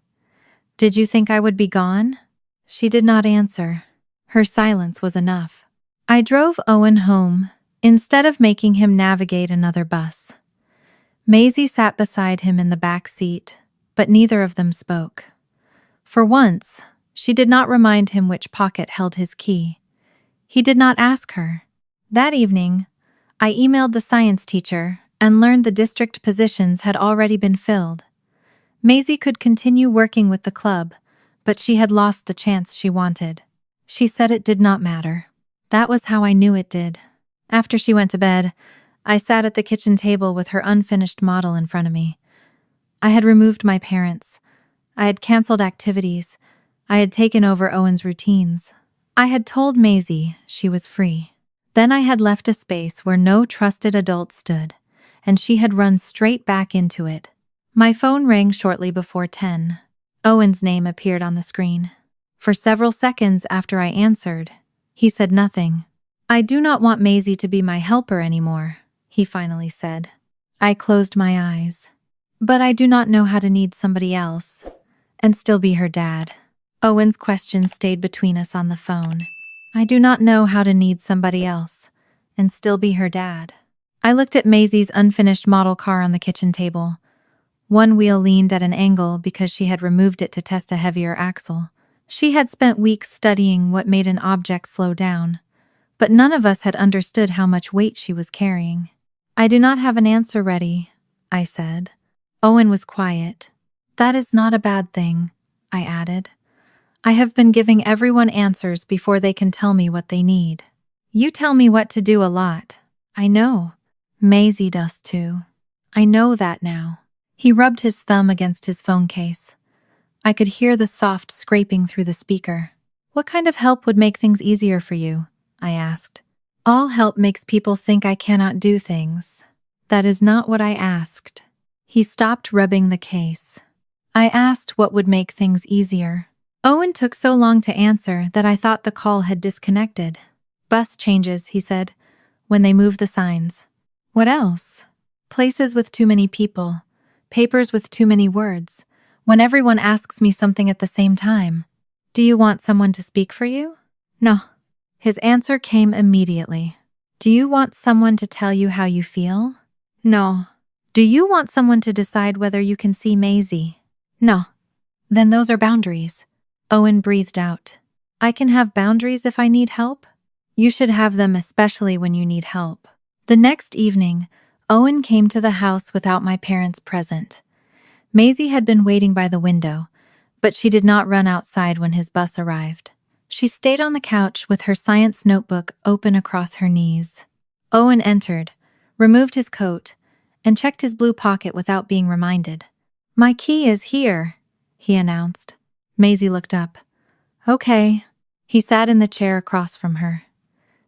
Did you think I would be gone? She did not answer. Her silence was enough. I drove Owen home, instead of making him navigate another bus. Maisie sat beside him in the back seat, but neither of them spoke. For once, she did not remind him which pocket held his key. He did not ask her. That evening, I emailed the science teacher and learned the district positions had already been filled. Maisie could continue working with the club, but she had lost the chance she wanted. She said it did not matter. That was how I knew it did. After she went to bed, I sat at the kitchen table with her unfinished model in front of me. I had removed my parents. I had canceled activities. I had taken over Owen's routines. I had told Maisie she was free. Then I had left a space where no trusted adult stood, and she had run straight back into it. My phone rang shortly before 10. Owen's name appeared on the screen. For several seconds after I answered, he said nothing. I do not want Maisie to be my helper anymore, he finally said. I closed my eyes. But I do not know how to need somebody else and still be her dad. Owen's question stayed between us on the phone. I do not know how to need somebody else and still be her dad. I looked at Maisie's unfinished model car on the kitchen table. One wheel leaned at an angle because she had removed it to test a heavier axle. She had spent weeks studying what made an object slow down, but none of us had understood how much weight she was carrying. I do not have an answer ready, I said. Owen was quiet. That is not a bad thing, I added. I have been giving everyone answers before they can tell me what they need. You tell me what to do a lot. I know. Maisie does too. I know that now. He rubbed his thumb against his phone case. I could hear the soft scraping through the speaker. What kind of help would make things easier for you? I asked. All help makes people think I cannot do things. That is not what I asked. He stopped rubbing the case. I asked what would make things easier. Owen took so long to answer that I thought the call had disconnected. Bus changes, he said, when they move the signs. What else? Places with too many people. Papers with too many words. When everyone asks me something at the same time. Do you want someone to speak for you? No. His answer came immediately. Do you want someone to tell you how you feel? No. Do you want someone to decide whether you can see Maisie? No. Then those are boundaries. Owen breathed out. I can have boundaries if I need help? You should have them especially when you need help. The next evening, Owen came to the house without my parents present. Maisie had been waiting by the window, but she did not run outside when his bus arrived. She stayed on the couch with her science notebook open across her knees. Owen entered, removed his coat, and checked his blue pocket without being reminded. My key is here, he announced. Maisie looked up. Okay. He sat in the chair across from her.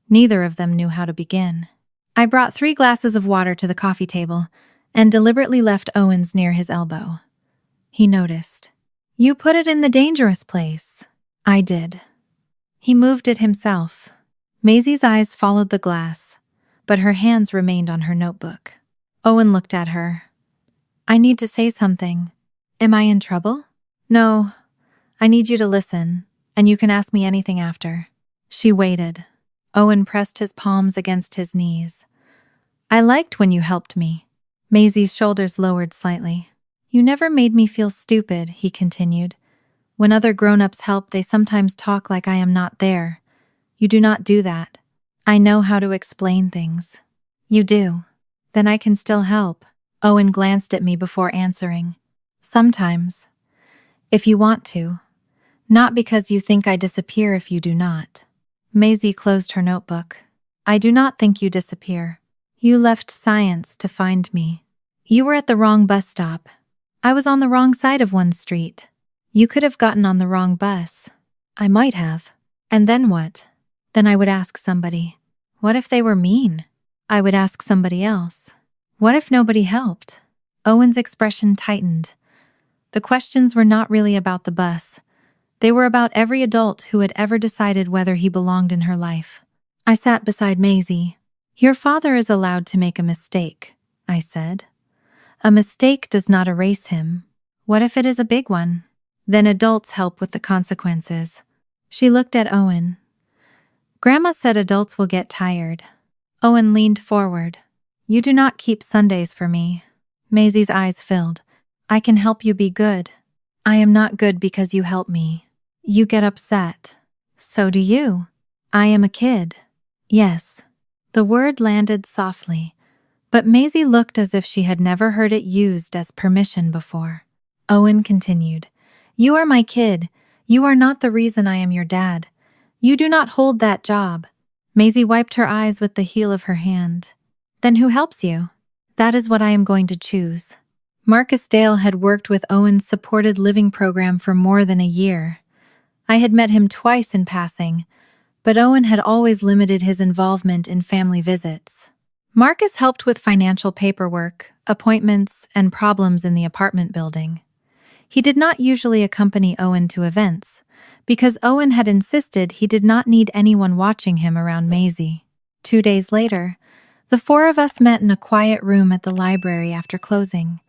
Neither of them knew how to begin. I brought 3 glasses of water to the coffee table and deliberately left Owen's near his elbow. He noticed. You put it in the dangerous place. I did. He moved it himself. Maisie's eyes followed the glass, but her hands remained on her notebook. Owen looked at her. I need to say something. Am I in trouble? No. I need you to listen, and you can ask me anything after. She waited. Owen pressed his palms against his knees. I liked when you helped me. Maisie's shoulders lowered slightly. You never made me feel stupid, he continued. When other grown-ups help, they sometimes talk like I am not there. You do not do that. I know how to explain things. You do. Then I can still help. Owen glanced at me before answering. Sometimes. If you want to. Not because you think I disappear if you do not. Maisie closed her notebook. I do not think you disappear. You left science to find me. You were at the wrong bus stop. I was on the wrong side of one street. You could have gotten on the wrong bus. I might have. And then what? Then I would ask somebody. What if they were mean? I would ask somebody else. What if nobody helped? Owen's expression tightened. The questions were not really about the bus. They were about every adult who had ever decided whether he belonged in her life. I sat beside Maisie. Your father is allowed to make a mistake, I said. A mistake does not erase him. What if it is a big one? Then adults help with the consequences. She looked at Owen. Grandma said adults will get tired. Owen leaned forward. You do not keep Sundays for me. Maisie's eyes filled. I can help you be good. I am not good because you help me. You get upset. So do you. I am a kid. Yes. The word landed softly, but Maisie looked as if she had never heard it used as permission before. Owen continued. You are my kid. You are not the reason I am your dad. You do not hold that job. Maisie wiped her eyes with the heel of her hand. Then who helps you? That is what I am going to choose. Marcus Dale had worked with Owen's supported living program for more than a year. I had met him twice in passing, but Owen had always limited his involvement in family visits. Marcus helped with financial paperwork, appointments, and problems in the apartment building. He did not usually accompany Owen to events, because Owen had insisted he did not need anyone watching him around Maisie. 2 days later, the four of us met in a quiet room at the library after closing.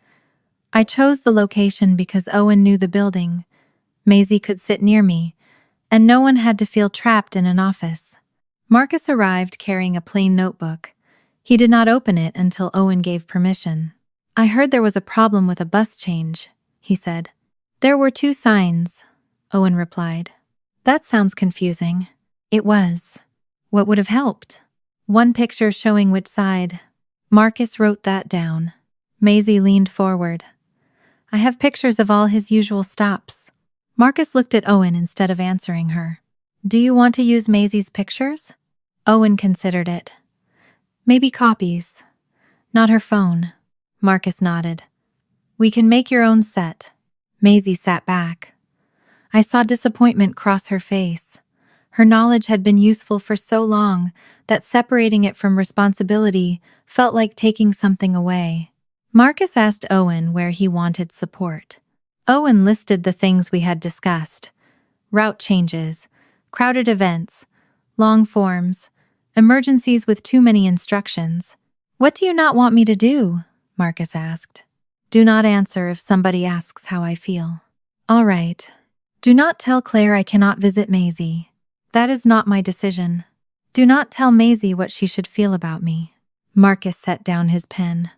I chose the location because Owen knew the building. Maisie could sit near me, and no one had to feel trapped in an office. Marcus arrived carrying a plain notebook. He did not open it until Owen gave permission. I heard there was a problem with a bus change, he said. There were 2 signs, Owen replied. That sounds confusing. It was. What would have helped? 1 picture showing which side. Marcus wrote that down. Maisie leaned forward. I have pictures of all his usual stops. Marcus looked at Owen instead of answering her. Do you want to use Maisie's pictures? Owen considered it. Maybe copies. Not her phone. Marcus nodded. We can make your own set. Maisie sat back. I saw disappointment cross her face. Her knowledge had been useful for so long that separating it from responsibility felt like taking something away. Marcus asked Owen where he wanted support. Owen listed the things we had discussed. Route changes, crowded events, long forms, emergencies with too many instructions. What do you not want me to do? Marcus asked. Do not answer if somebody asks how I feel. All right. Do not tell Claire I cannot visit Maisie. That is not my decision. Do not tell Maisie what she should feel about me. Marcus set down his pen.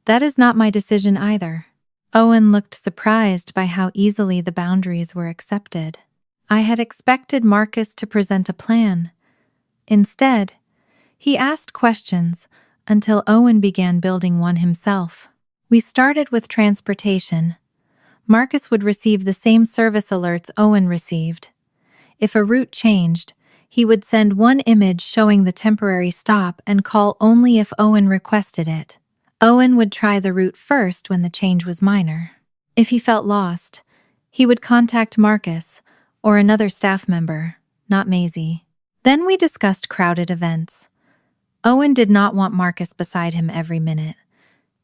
That is not my decision either. Owen looked surprised by how easily the boundaries were accepted. I had expected Marcus to present a plan. Instead, he asked questions until Owen began building one himself. We started with transportation. Marcus would receive the same service alerts Owen received. If a route changed, he would send 1 image showing the temporary stop and call only if Owen requested it. Owen would try the route first when the change was minor. If he felt lost, he would contact Marcus or another staff member, not Maisie. Then we discussed crowded events. Owen did not want Marcus beside him every minute.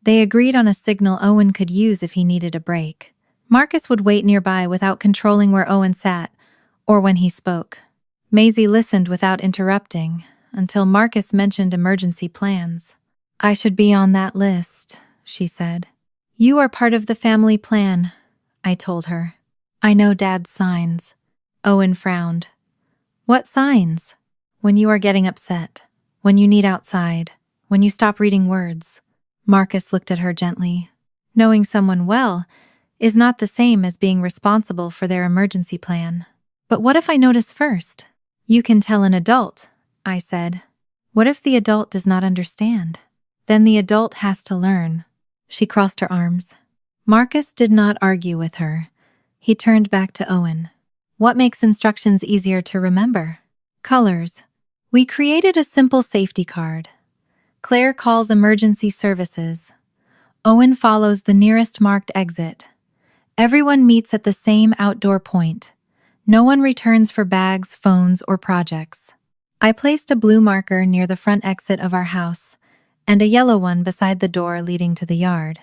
They agreed on a signal Owen could use if he needed a break. Marcus would wait nearby without controlling where Owen sat or when he spoke. Maisie listened without interrupting until Marcus mentioned emergency plans. I should be on that list, she said. You are part of the family plan, I told her. I know Dad's signs. Owen frowned. What signs? When you are getting upset, when you need outside, when you stop reading words. Marcus looked at her gently. Knowing someone well is not the same as being responsible for their emergency plan. But what if I notice first? You can tell an adult, I said. What if the adult does not understand? Then the adult has to learn. She crossed her arms. Marcus did not argue with her. He turned back to Owen. What makes instructions easier to remember? Colors. We created a simple safety card. Claire calls emergency services. Owen follows the nearest marked exit. Everyone meets at the same outdoor point. No one returns for bags, phones, or projects. I placed a blue marker near the front exit of our house and a yellow one beside the door leading to the yard.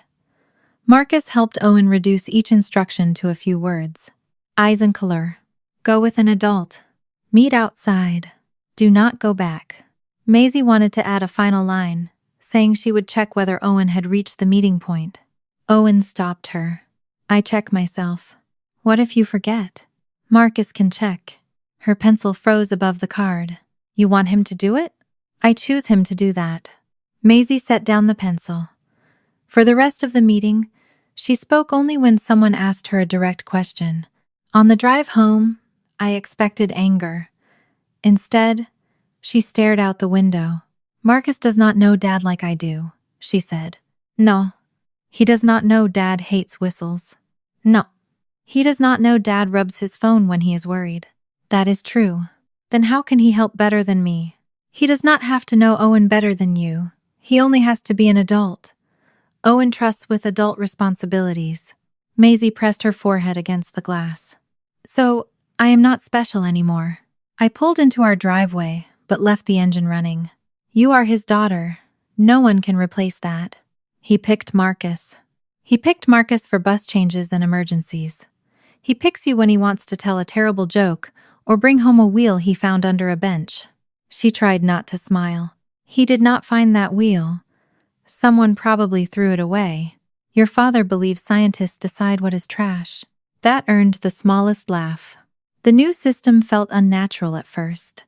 Marcus helped Owen reduce each instruction to a few words. Eyes and color. Go with an adult. Meet outside. Do not go back. Maisie wanted to add a final line, saying she would check whether Owen had reached the meeting point. Owen stopped her. I check myself. What if you forget? Marcus can check. Her pencil froze above the card. You want him to do it? I choose him to do that. Maisie set down the pencil. For the rest of the meeting, she spoke only when someone asked her a direct question. On the drive home, I expected anger. Instead, she stared out the window. Marcus does not know Dad like I do, she said. No. He does not know Dad hates whistles. No. He does not know Dad rubs his phone when he is worried. That is true. Then how can he help better than me? He does not have to know Owen better than you. He only has to be an adult. Owen trusts with adult responsibilities. Maisie pressed her forehead against the glass. So, I am not special anymore. I pulled into our driveway, but left the engine running. You are his daughter. No one can replace that. He picked Marcus. He picked Marcus for bus changes and emergencies. He picks you when he wants to tell a terrible joke or bring home a wheel he found under a bench. She tried not to smile. He did not find that wheel. Someone probably threw it away. Your father believes scientists decide what is trash. That earned the smallest laugh. The new system felt unnatural at first.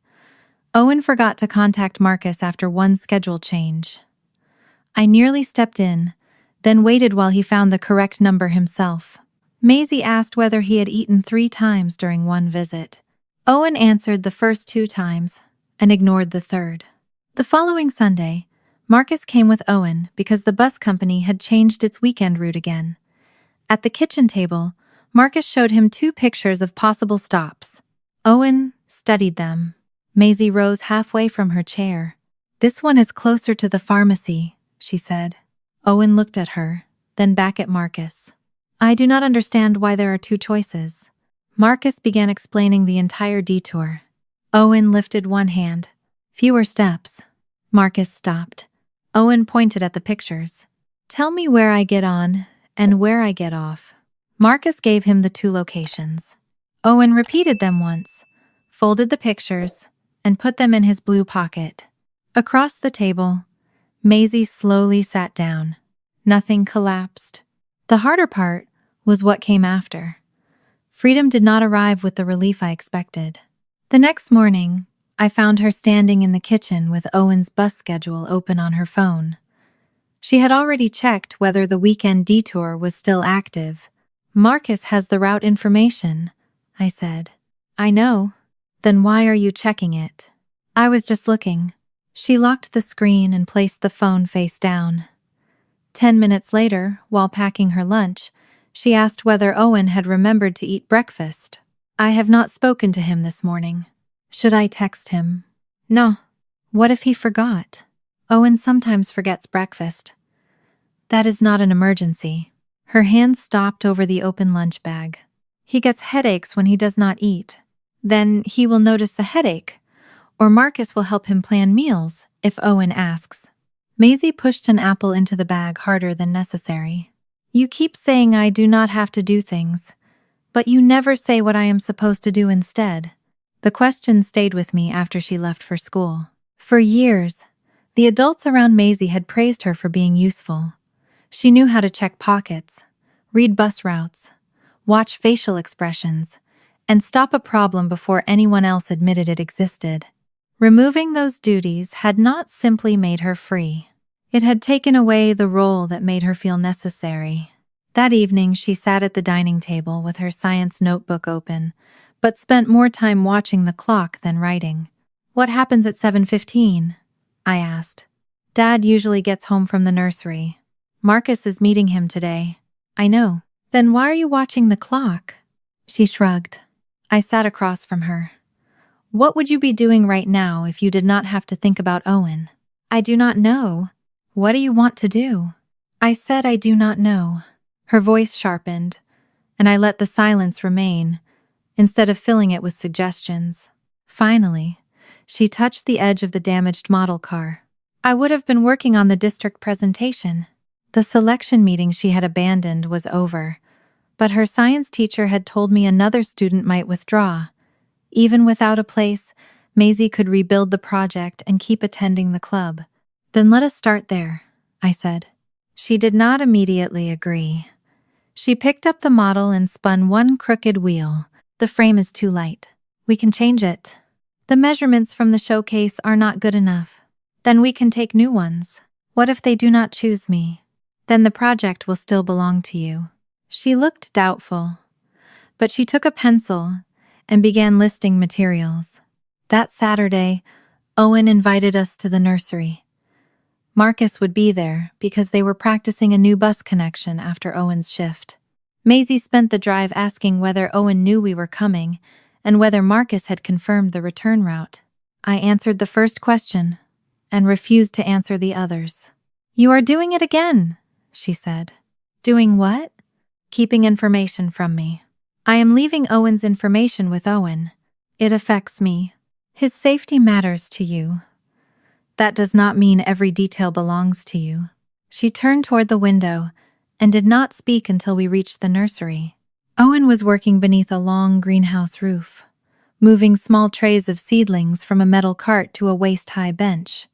Owen forgot to contact Marcus after one schedule change. I nearly stepped in, then waited while he found the correct number himself. Maisie asked whether he had eaten 3 times during one visit. Owen answered the first 2 times and ignored the third. The following Sunday, Marcus came with Owen because the bus company had changed its weekend route again. At the kitchen table, Marcus showed him 2 pictures of possible stops. Owen studied them. Maisie rose halfway from her chair. This one is closer to the pharmacy, she said. Owen looked at her, then back at Marcus. I do not understand why there are 2 choices. Marcus began explaining the entire detour. Owen lifted one hand. Fewer steps. Marcus stopped. Owen pointed at the pictures. Tell me where I get on and where I get off. Marcus gave him the 2 locations. Owen repeated them once, folded the pictures, and put them in his blue pocket. Across the table, Maisie slowly sat down. Nothing collapsed. The harder part was what came after. Freedom did not arrive with the relief I expected. The next morning, I found her standing in the kitchen with Owen's bus schedule open on her phone. She had already checked whether the weekend detour was still active. Marcus has the route information, I said. I know. Then why are you checking it? I was just looking. She locked the screen and placed the phone face down. 10 minutes later, while packing her lunch, she asked whether Owen had remembered to eat breakfast. I have not spoken to him this morning. Should I text him? No. What if he forgot? Owen sometimes forgets breakfast. That is not an emergency. Her hand stopped over the open lunch bag. He gets headaches when he does not eat. Then he will notice the headache, or Marcus will help him plan meals if Owen asks. Maisie pushed an apple into the bag harder than necessary. You keep saying I do not have to do things, but you never say what I am supposed to do instead. The question stayed with me after she left for school. For years, the adults around Maisie had praised her for being useful. She knew how to check pockets, read bus routes, watch facial expressions, and stop a problem before anyone else admitted it existed. Removing those duties had not simply made her free. It had taken away the role that made her feel necessary. That evening, she sat at the dining table with her science notebook open, but spent more time watching the clock than writing. What happens at 7:15? I asked. Dad usually gets home from the nursery. Marcus is meeting him today. I know. Then why are you watching the clock? She shrugged. I sat across from her. What would you be doing right now if you did not have to think about Owen? I do not know. What do you want to do? I said I do not know. Her voice sharpened, and I let the silence remain, instead of filling it with suggestions. Finally, she touched the edge of the damaged model car. I would have been working on the district presentation. The selection meeting she had abandoned was over, but her science teacher had told me another student might withdraw. Even without a place, Maisie could rebuild the project and keep attending the club. Then let us start there, I said. She did not immediately agree. She picked up the model and spun one crooked wheel. The frame is too light. We can change it. The measurements from the showcase are not good enough. Then we can take new ones. What if they do not choose me? Then the project will still belong to you. She looked doubtful, but she took a pencil and began listing materials. That Saturday, Owen invited us to the nursery. Marcus would be there because they were practicing a new bus connection after Owen's shift. Maisie spent the drive asking whether Owen knew we were coming and whether Marcus had confirmed the return route. I answered the first question and refused to answer the others. "You are doing it again," she said. "Doing what?" "Keeping information from me. I am leaving Owen's information with Owen. It affects me. His safety matters to you. That does not mean every detail belongs to you." She turned toward the window and did not speak until we reached the nursery. Owen was working beneath a long greenhouse roof, moving small trays of seedlings from a metal cart to a waist-high bench.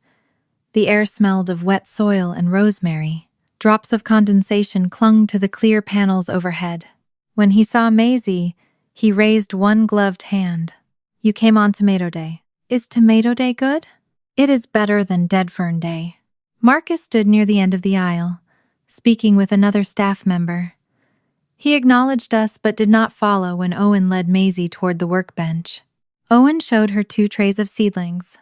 The air smelled of wet soil and rosemary. Drops of condensation clung to the clear panels overhead. When he saw Maisie, he raised one gloved hand. "You came on Tomato Day. Is Tomato Day good?" "It is better than Dead Fern Day." Marcus stood near the end of the aisle, speaking with another staff member. He acknowledged us but did not follow when Owen led Maisie toward the workbench. Owen showed her 2 trays of seedlings.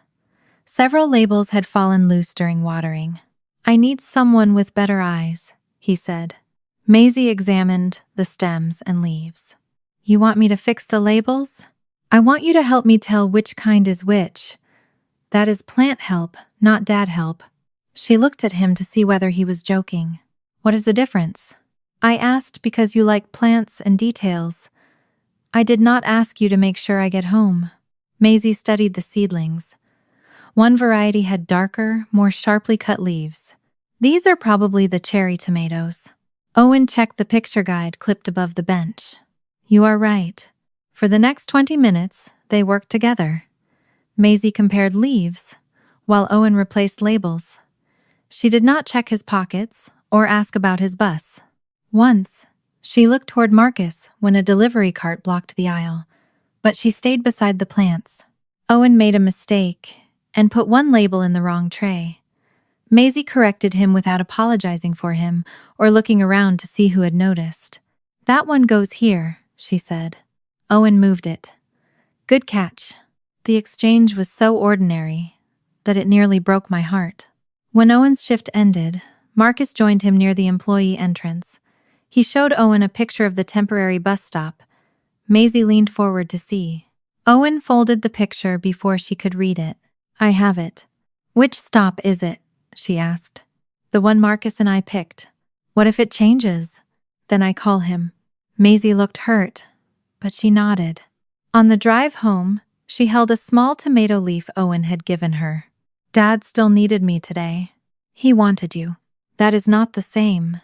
Several labels had fallen loose during watering. "I need someone with better eyes," he said. Maisie examined the stems and leaves. "You want me to fix the labels?" "I want you to help me tell which kind is which. That is plant help, not dad help." She looked at him to see whether he was joking. "What is the difference?" "I asked because you like plants and details. I did not ask you to make sure I get home." Maisie studied the seedlings. One variety had darker, more sharply cut leaves. "These are probably the cherry tomatoes." Owen checked the picture guide clipped above the bench. "You are right." For the next 20 minutes, they worked together. Maisie compared leaves, while Owen replaced labels. She did not check his pockets or ask about his bus. Once, she looked toward Marcus when a delivery cart blocked the aisle, but she stayed beside the plants. Owen made a mistake and put one label in the wrong tray. Maisie corrected him without apologizing for him or looking around to see who had noticed. "That one goes here," she said. Owen moved it. "Good catch." The exchange was so ordinary that it nearly broke my heart. When Owen's shift ended, Marcus joined him near the employee entrance. He showed Owen a picture of the temporary bus stop. Maisie leaned forward to see. Owen folded the picture before she could read it. "I have it." "Which stop is it?" she asked. "The one Marcus and I picked." "What if it changes?" "Then I call him." Maisie looked hurt, but she nodded. On the drive home, she held a small tomato leaf Owen had given her. "Dad still needed me today. He wanted you." "That is not the same."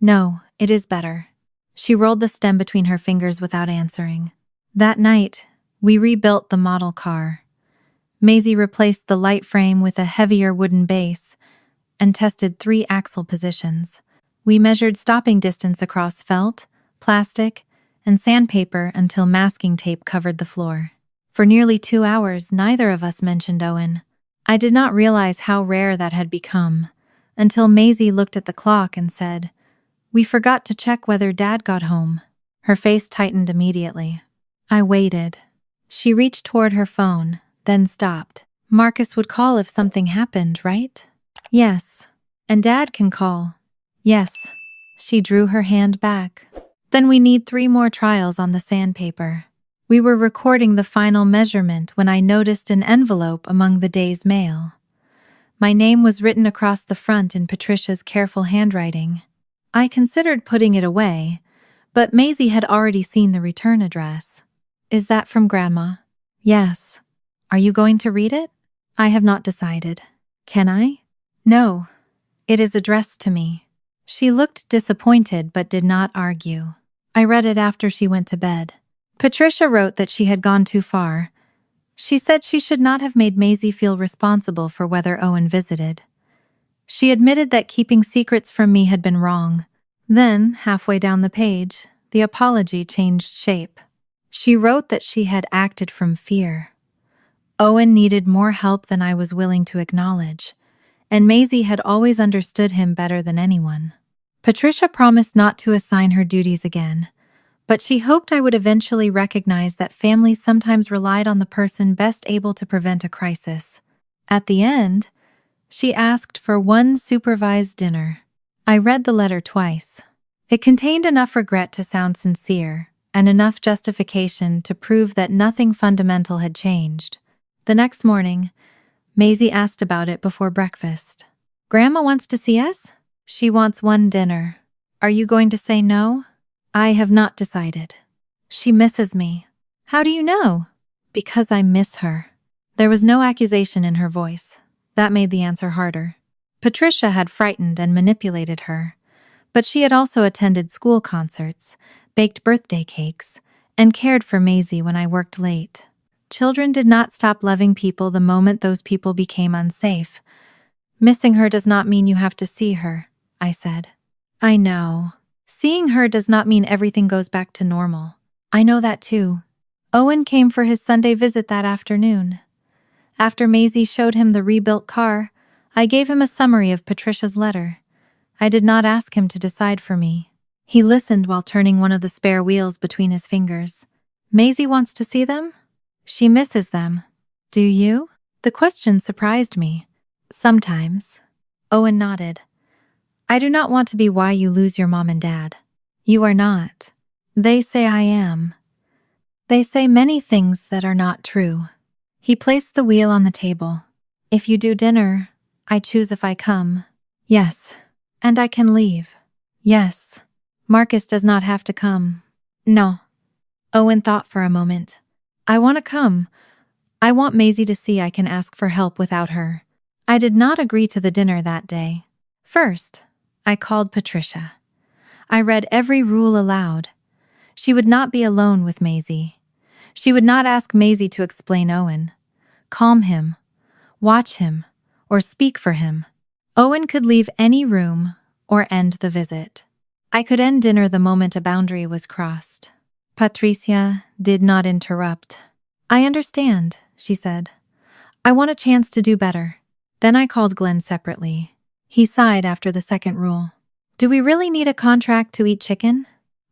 "No, it is better." She rolled the stem between her fingers without answering. That night, we rebuilt the model car. Maisie replaced the light frame with a heavier wooden base and tested 3 axle positions. We measured stopping distance across felt, plastic, and sandpaper until masking tape covered the floor. For nearly 2 hours, neither of us mentioned Owen. I did not realize how rare that had become until Maisie looked at the clock and said, "We forgot to check whether Dad got home." Her face tightened immediately. I waited. She reached toward her phone, then stopped. "Marcus would call if something happened, right?" "Yes." "And Dad can call." "Yes." She drew her hand back. "Then we need 3 more trials on the sandpaper." We were recording the final measurement when I noticed an envelope among the day's mail. My name was written across the front in Patricia's careful handwriting. I considered putting it away, but Maisie had already seen the return address. "Is that from Grandma?" "Yes." "Are you going to read it?" "I have not decided." "Can I?" "No. It is addressed to me." She looked disappointed but did not argue. I read it after she went to bed. Patricia wrote that she had gone too far. She said she should not have made Maisie feel responsible for whether Owen visited. She admitted that keeping secrets from me had been wrong. Then, halfway down the page, the apology changed shape. She wrote that she had acted from fear. Owen needed more help than I was willing to acknowledge, and Maisie had always understood him better than anyone. Patricia promised not to assign her duties again, but she hoped I would eventually recognize that families sometimes relied on the person best able to prevent a crisis. At the end, she asked for one supervised dinner. I read the letter twice. It contained enough regret to sound sincere, and enough justification to prove that nothing fundamental had changed. The next morning, Maisie asked about it before breakfast. "Grandma wants to see us? She wants one dinner. Are you going to say no?" "I have not decided. She misses me." "How do you know?" "Because I miss her." There was no accusation in her voice. That made the answer harder. Patricia had frightened and manipulated her, but she had also attended school concerts, baked birthday cakes, and cared for Maisie when I worked late. Children did not stop loving people the moment those people became unsafe. "Missing her does not mean you have to see her," I said. "I know. Seeing her does not mean everything goes back to normal. I know that too." Owen came for his Sunday visit that afternoon. After Maisie showed him the rebuilt car, I gave him a summary of Patricia's letter. I did not ask him to decide for me. He listened while turning one of the spare wheels between his fingers. "Maisie wants to see them? She misses them. Do you?" The question surprised me. "Sometimes." Owen nodded. "I do not want to be why you lose your mom and dad." "You are not. They say I am. They say many things that are not true." He placed the wheel on the table. "If you do dinner, I choose if I come." "Yes. And I can leave." "Yes. Marcus does not have to come." "No." Owen thought for a moment. "I want to come. I want Maisie to see I can ask for help without her." I did not agree to the dinner that day. First, I called Patricia. I read every rule aloud. She would not be alone with Maisie. She would not ask Maisie to explain Owen, calm him, watch him, or speak for him. Owen could leave any room or end the visit. I could end dinner the moment a boundary was crossed. Patricia did not interrupt. "I understand," she said. "I want a chance to do better." Then I called Glenn separately. He sighed after the second rule. "Do we really need a contract to eat chicken?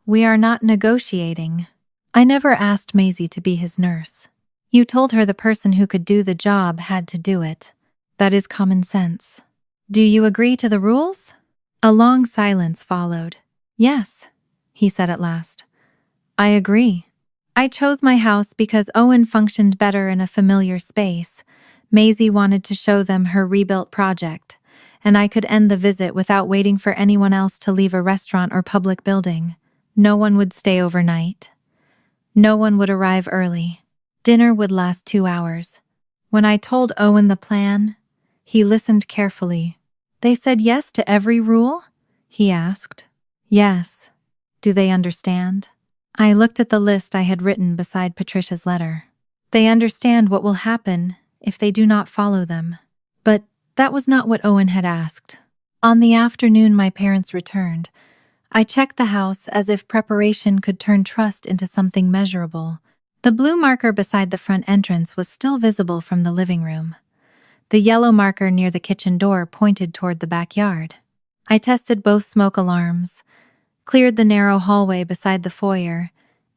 We are not negotiating." I never asked Maisie to be his nurse. You told her the person who could do the job had to do it. That is common sense. "Do you agree to the rules?" A long silence followed. "Yes," he said at last. "I agree. I chose my house because Owen functioned better in a familiar space. Maisie wanted to show them her rebuilt project, and I could end the visit without waiting for anyone else to leave a restaurant or public building. No one would stay overnight. No one would arrive early. Dinner would last 2 hours. When I told Owen the plan, he listened carefully. "They said yes to every rule?" he asked. "Yes. Do they understand?" I looked at the list I had written beside Patricia's letter. "They understand what will happen if they do not follow them." But that was not what Owen had asked. On the afternoon my parents returned, I checked the house as if preparation could turn trust into something measurable. The blue marker beside the front entrance was still visible from the living room. The yellow marker near the kitchen door pointed toward the backyard. I tested both smoke alarms, cleared the narrow hallway beside the foyer,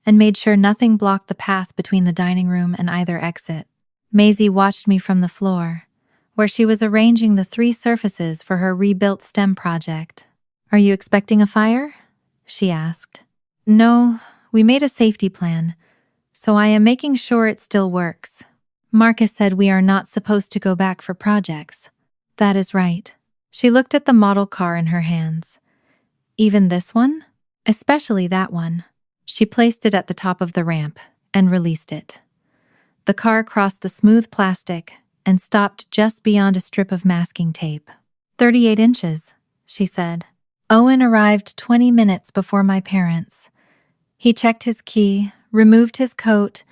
and made sure nothing blocked the path between the dining room and either exit. Maisie watched me from the floor, where she was arranging the 3 surfaces for her rebuilt STEM project. "Are you expecting a fire?" she asked. "No, we made a safety plan, so I am making sure it still works. Marcus said we are not supposed to go back for projects." "That is right." She looked at the model car in her hands. "Even this one?" "Especially that one." She placed it at the top of the ramp and released it. The car crossed the smooth plastic and stopped just beyond a strip of masking tape. 38 inches, she said. Owen arrived 20 minutes before my parents. He checked his key, removed his coat,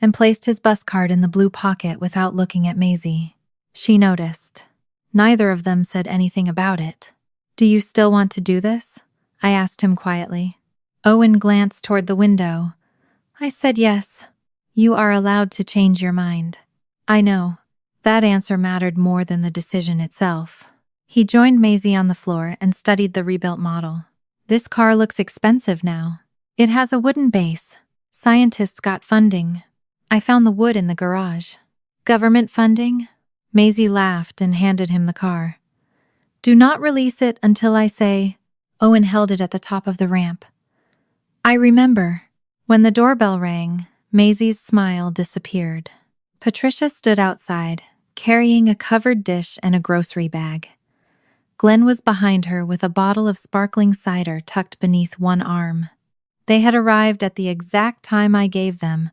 and placed his bus card in the blue pocket without looking at Maisie. She noticed. Neither of them said anything about it. "Do you still want to do this?" I asked him quietly. Owen glanced toward the window. I said yes. You are allowed to change your mind. I know. That answer mattered more than the decision itself. He joined Maisie on the floor and studied the rebuilt model. This car looks expensive now. It has a wooden base. Scientists got funding. I found the wood in the garage. Government funding? Maisie laughed and handed him the car. Do not release it until I say. Owen held it at the top of the ramp. I remember. When the doorbell rang, Maisie's smile disappeared. Patricia stood outside, carrying a covered dish and a grocery bag. Glenn was behind her with a bottle of sparkling cider tucked beneath one arm. They had arrived at the exact time I gave them,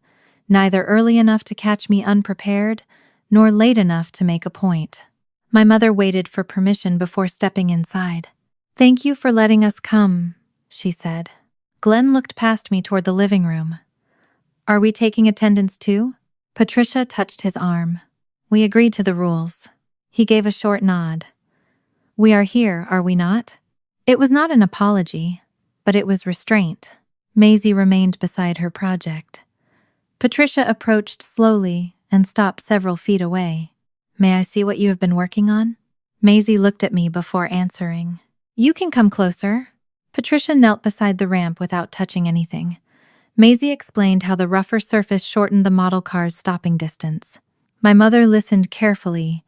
neither early enough to catch me unprepared, nor late enough to make a point. My mother waited for permission before stepping inside. Thank you for letting us come, she said. Glenn looked past me toward the living room. Are we taking attendance too? Patricia touched his arm. We agreed to the rules. He gave a short nod. We are here, are we not? It was not an apology, but it was restraint. Maisie remained beside her project. Patricia approached slowly and stopped several feet away. May I see what you have been working on? Maisie looked at me before answering. You can come closer. Patricia knelt beside the ramp without touching anything. Maisie explained how the rougher surface shortened the model car's stopping distance. My mother listened carefully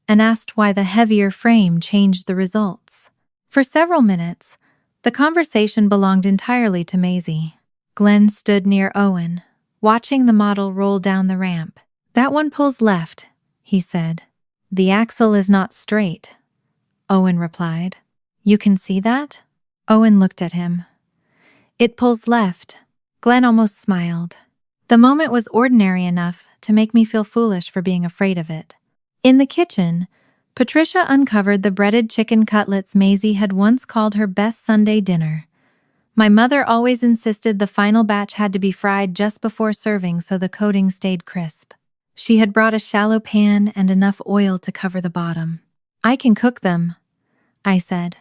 and asked why the heavier frame changed the results. For several minutes, the conversation belonged entirely to Maisie. Glenn stood near Owen, watching the model roll down the ramp. That one pulls left, he said. The axle is not straight, Owen replied. You can see that? Owen looked at him. It pulls left. Glenn almost smiled. The moment was ordinary enough to make me feel foolish for being afraid of it. In the kitchen, Patricia uncovered the breaded chicken cutlets Maisie had once called her best Sunday dinner. My mother always insisted the final batch had to be fried just before serving so the coating stayed crisp. She had brought a shallow pan and enough oil to cover the bottom. I can cook them, I said.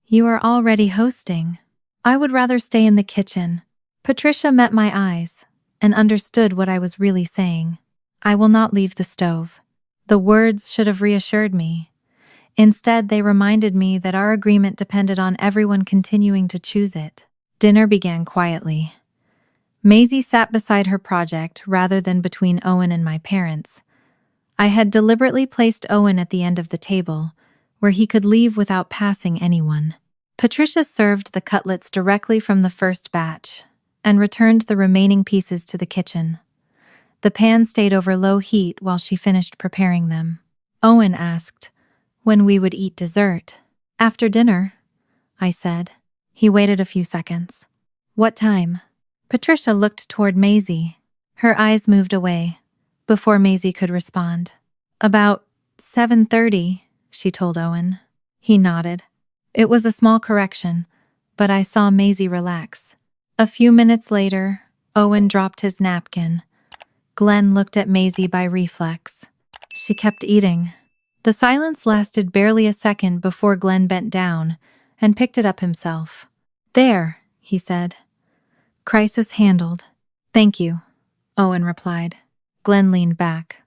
You are already hosting. I would rather stay in the kitchen. Patricia met my eyes and understood what I was really saying. I will not leave the stove. The words should have reassured me. Instead, they reminded me that our agreement depended on everyone continuing to choose it. Dinner began quietly. Maisie sat beside her project rather than between Owen and my parents. I had deliberately placed Owen at the end of the table, where he could leave without passing anyone. Patricia served the cutlets directly from the first batch and returned the remaining pieces to the kitchen. The pan stayed over low heat while she finished preparing them. Owen asked when we would eat dessert. After dinner, I said. He waited a few seconds. What time? Patricia looked toward Maisie. Her eyes moved away before Maisie could respond. About 7:30, she told Owen. He nodded. It was a small correction, but I saw Maisie relax. A few minutes later, Owen dropped his napkin. Glenn looked at Maisie by reflex. She kept eating. The silence lasted barely a second before Glenn bent down and picked it up himself. There, he said. Crisis handled. Thank you, Owen replied. Glenn leaned back.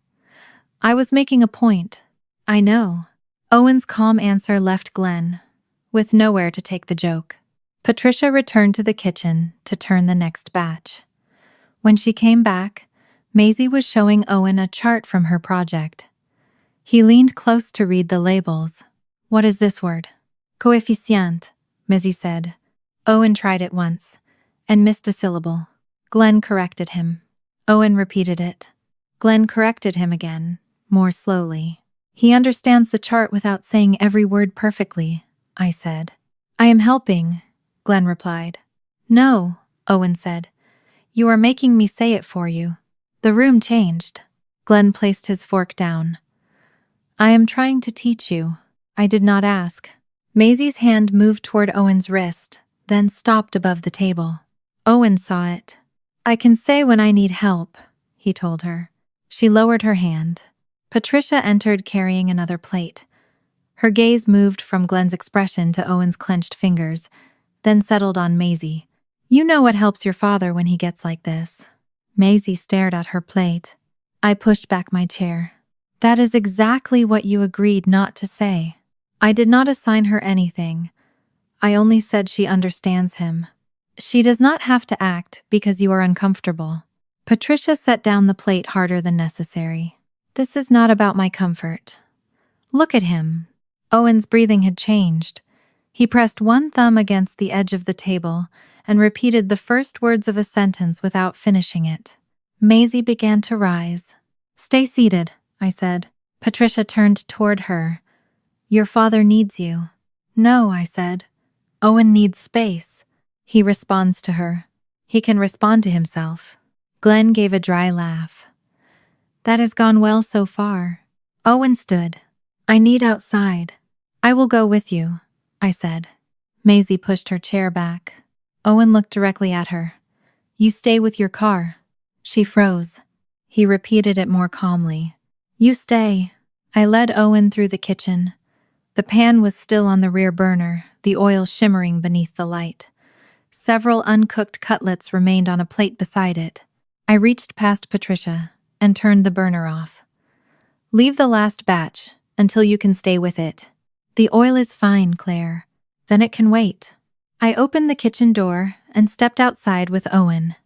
I was making a point. I know. Owen's calm answer left Glenn with nowhere to take the joke. Patricia returned to the kitchen to turn the next batch. When she came back, Maisie was showing Owen a chart from her project. He leaned close to read the labels. What is this word? Coefficient, Maisie said. Owen tried it once and missed a syllable. Glenn corrected him. Owen repeated it. Glenn corrected him again, more slowly. He understands the chart without saying every word perfectly, I said. I am helping, Glenn replied. No, Owen said. You are making me say it for you. The room changed. Glenn placed his fork down. I am trying to teach you. I did not ask. Maisie's hand moved toward Owen's wrist, then stopped above the table. Owen saw it. I can say when I need help, he told her. She lowered her hand. Patricia entered carrying another plate. Her gaze moved from Glenn's expression to Owen's clenched fingers, then settled on Maisie. You know what helps your father when he gets like this. Maisie stared at her plate. I pushed back my chair. That is exactly what you agreed not to say. I did not assign her anything. I only said she understands him. She does not have to act because you are uncomfortable. Patricia set down the plate harder than necessary. This is not about my comfort. Look at him. Owen's breathing had changed. He pressed one thumb against the edge of the table and repeated the first words of a sentence without finishing it. Maisie began to rise. Stay seated, I said. Patricia turned toward her. Your father needs you. No, I said. Owen needs space. He responds to her. He can respond to himself. Glenn gave a dry laugh. That has gone well so far. Owen stood. I need outside. I will go with you, I said. Maisie pushed her chair back. Owen looked directly at her. You stay with your car. She froze. He repeated it more calmly. You stay. I led Owen through the kitchen. The pan was still on the rear burner, the oil shimmering beneath the light. Several uncooked cutlets remained on a plate beside it. I reached past Patricia and turned the burner off. Leave the last batch until you can stay with it. The oil is fine, Claire. Then it can wait. I opened the kitchen door and stepped outside with Owen.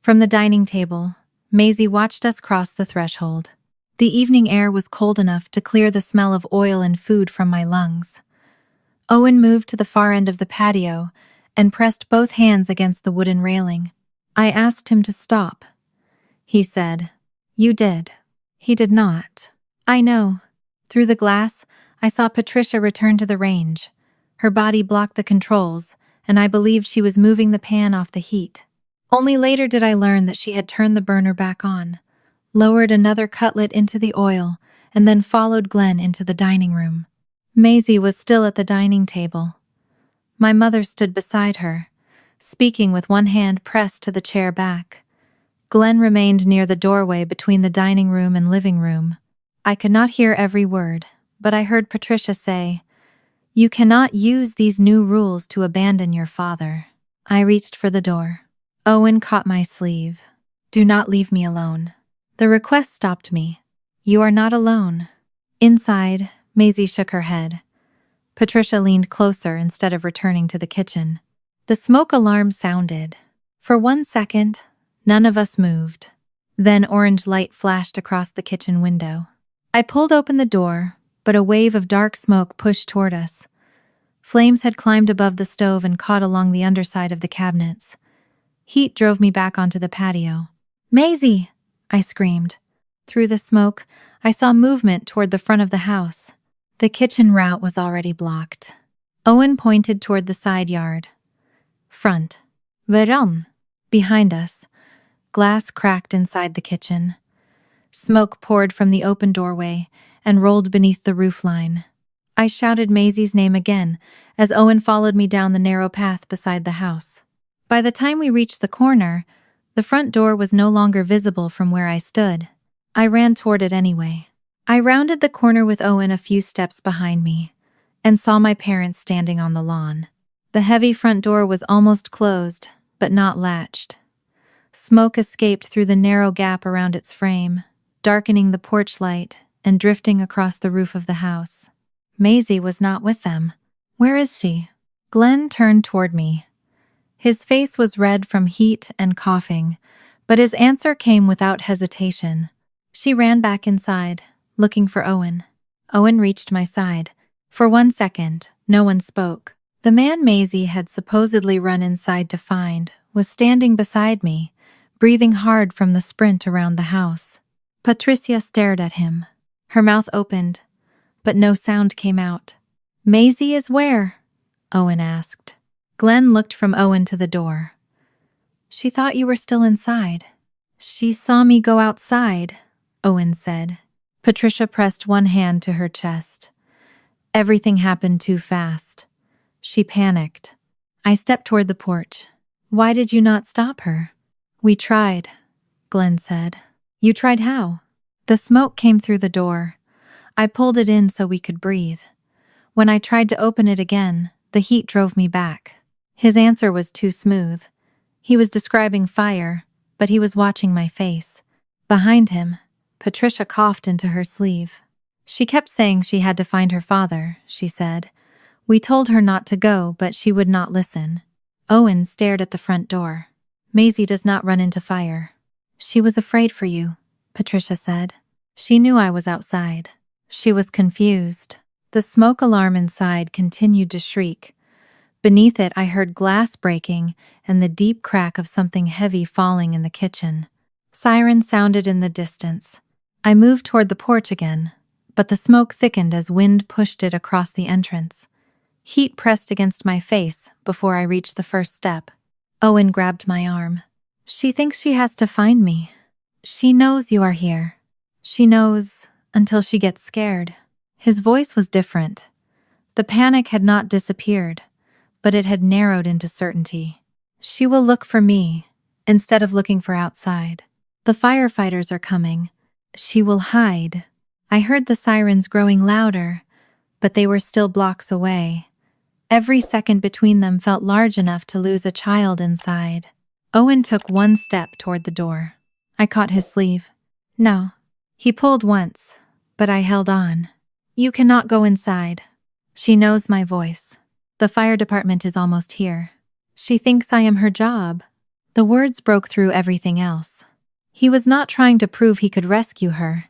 From the dining table, Maisie watched us cross the threshold. The evening air was cold enough to clear the smell of oil and food from my lungs. Owen moved to the far end of the patio and pressed both hands against the wooden railing. I asked him to stop. He said, You did. He did not. I know. Through the glass, I saw Patricia return to the range. Her body blocked the controls, and I believed she was moving the pan off the heat. Only later did I learn that she had turned the burner back on, lowered another cutlet into the oil, and then followed Glenn into the dining room. Maisie was still at the dining table. My mother stood beside her, speaking with one hand pressed to the chair back. Glenn remained near the doorway between the dining room and living room. I could not hear every word, but I heard Patricia say, You cannot use these new rules to abandon your father. I reached for the door. Owen caught my sleeve. Do not leave me alone. The request stopped me. You are not alone. Inside, Maisie shook her head. Patricia leaned closer instead of returning to the kitchen. The smoke alarm sounded. For 1 second, none of us moved. Then orange light flashed across the kitchen window. I pulled open the door, but a wave of dark smoke pushed toward us. Flames had climbed above the stove and caught along the underside of the cabinets. Heat drove me back onto the patio. Maisie! I screamed. Through the smoke, I saw movement toward the front of the house. The kitchen route was already blocked. Owen pointed toward the side yard. Front. Varann. Behind us. Glass cracked inside the kitchen. Smoke poured from the open doorway and rolled beneath the roofline. I shouted Maisie's name again as Owen followed me down the narrow path beside the house. By the time we reached the corner, the front door was no longer visible from where I stood. I ran toward it anyway. I rounded the corner with Owen a few steps behind me and saw my parents standing on the lawn. The heavy front door was almost closed, but not latched. Smoke escaped through the narrow gap around its frame, darkening the porch light and drifting across the roof of the house. Maisie was not with them. Where is she? Glenn turned toward me. His face was red from heat and coughing, but his answer came without hesitation. She ran back inside, looking for Owen. Owen reached my side. For 1 second, no one spoke. The man Maisie had supposedly run inside to find was standing beside me, breathing hard from the sprint around the house. Patricia stared at him. Her mouth opened, but no sound came out. Maisie is where? Owen asked. Glenn looked from Owen to the door. She thought you were still inside. She saw me go outside, Owen said. Patricia pressed one hand to her chest. Everything happened too fast. She panicked. I stepped toward the porch. Why did you not stop her? We tried, Glenn said. You tried how? The smoke came through the door. I pulled it in so we could breathe. When I tried to open it again, the heat drove me back. His answer was too smooth. He was describing fire, but he was watching my face. Behind him, Patricia coughed into her sleeve. She kept saying she had to find her father, she said. We told her not to go, but she would not listen. Owen stared at the front door. Maisie does not run into fire. She was afraid for you, Patricia said. She knew I was outside. She was confused. The smoke alarm inside continued to shriek. Beneath it, I heard glass breaking and the deep crack of something heavy falling in the kitchen. Sirens sounded in the distance. I moved toward the porch again, but the smoke thickened as wind pushed it across the entrance. Heat pressed against my face before I reached the first step. Owen grabbed my arm. She thinks she has to find me. She knows you are here. She knows until she gets scared. His voice was different. The panic had not disappeared, but it had narrowed into certainty. She will look for me instead of looking for outside. The firefighters are coming. She will hide. I heard the sirens growing louder, but they were still blocks away. Every second between them felt large enough to lose a child inside. Owen took one step toward the door. I caught his sleeve. No. He pulled once, but I held on. You cannot go inside. She knows my voice. The fire department is almost here. She thinks I am her job. The words broke through everything else. He was not trying to prove he could rescue her.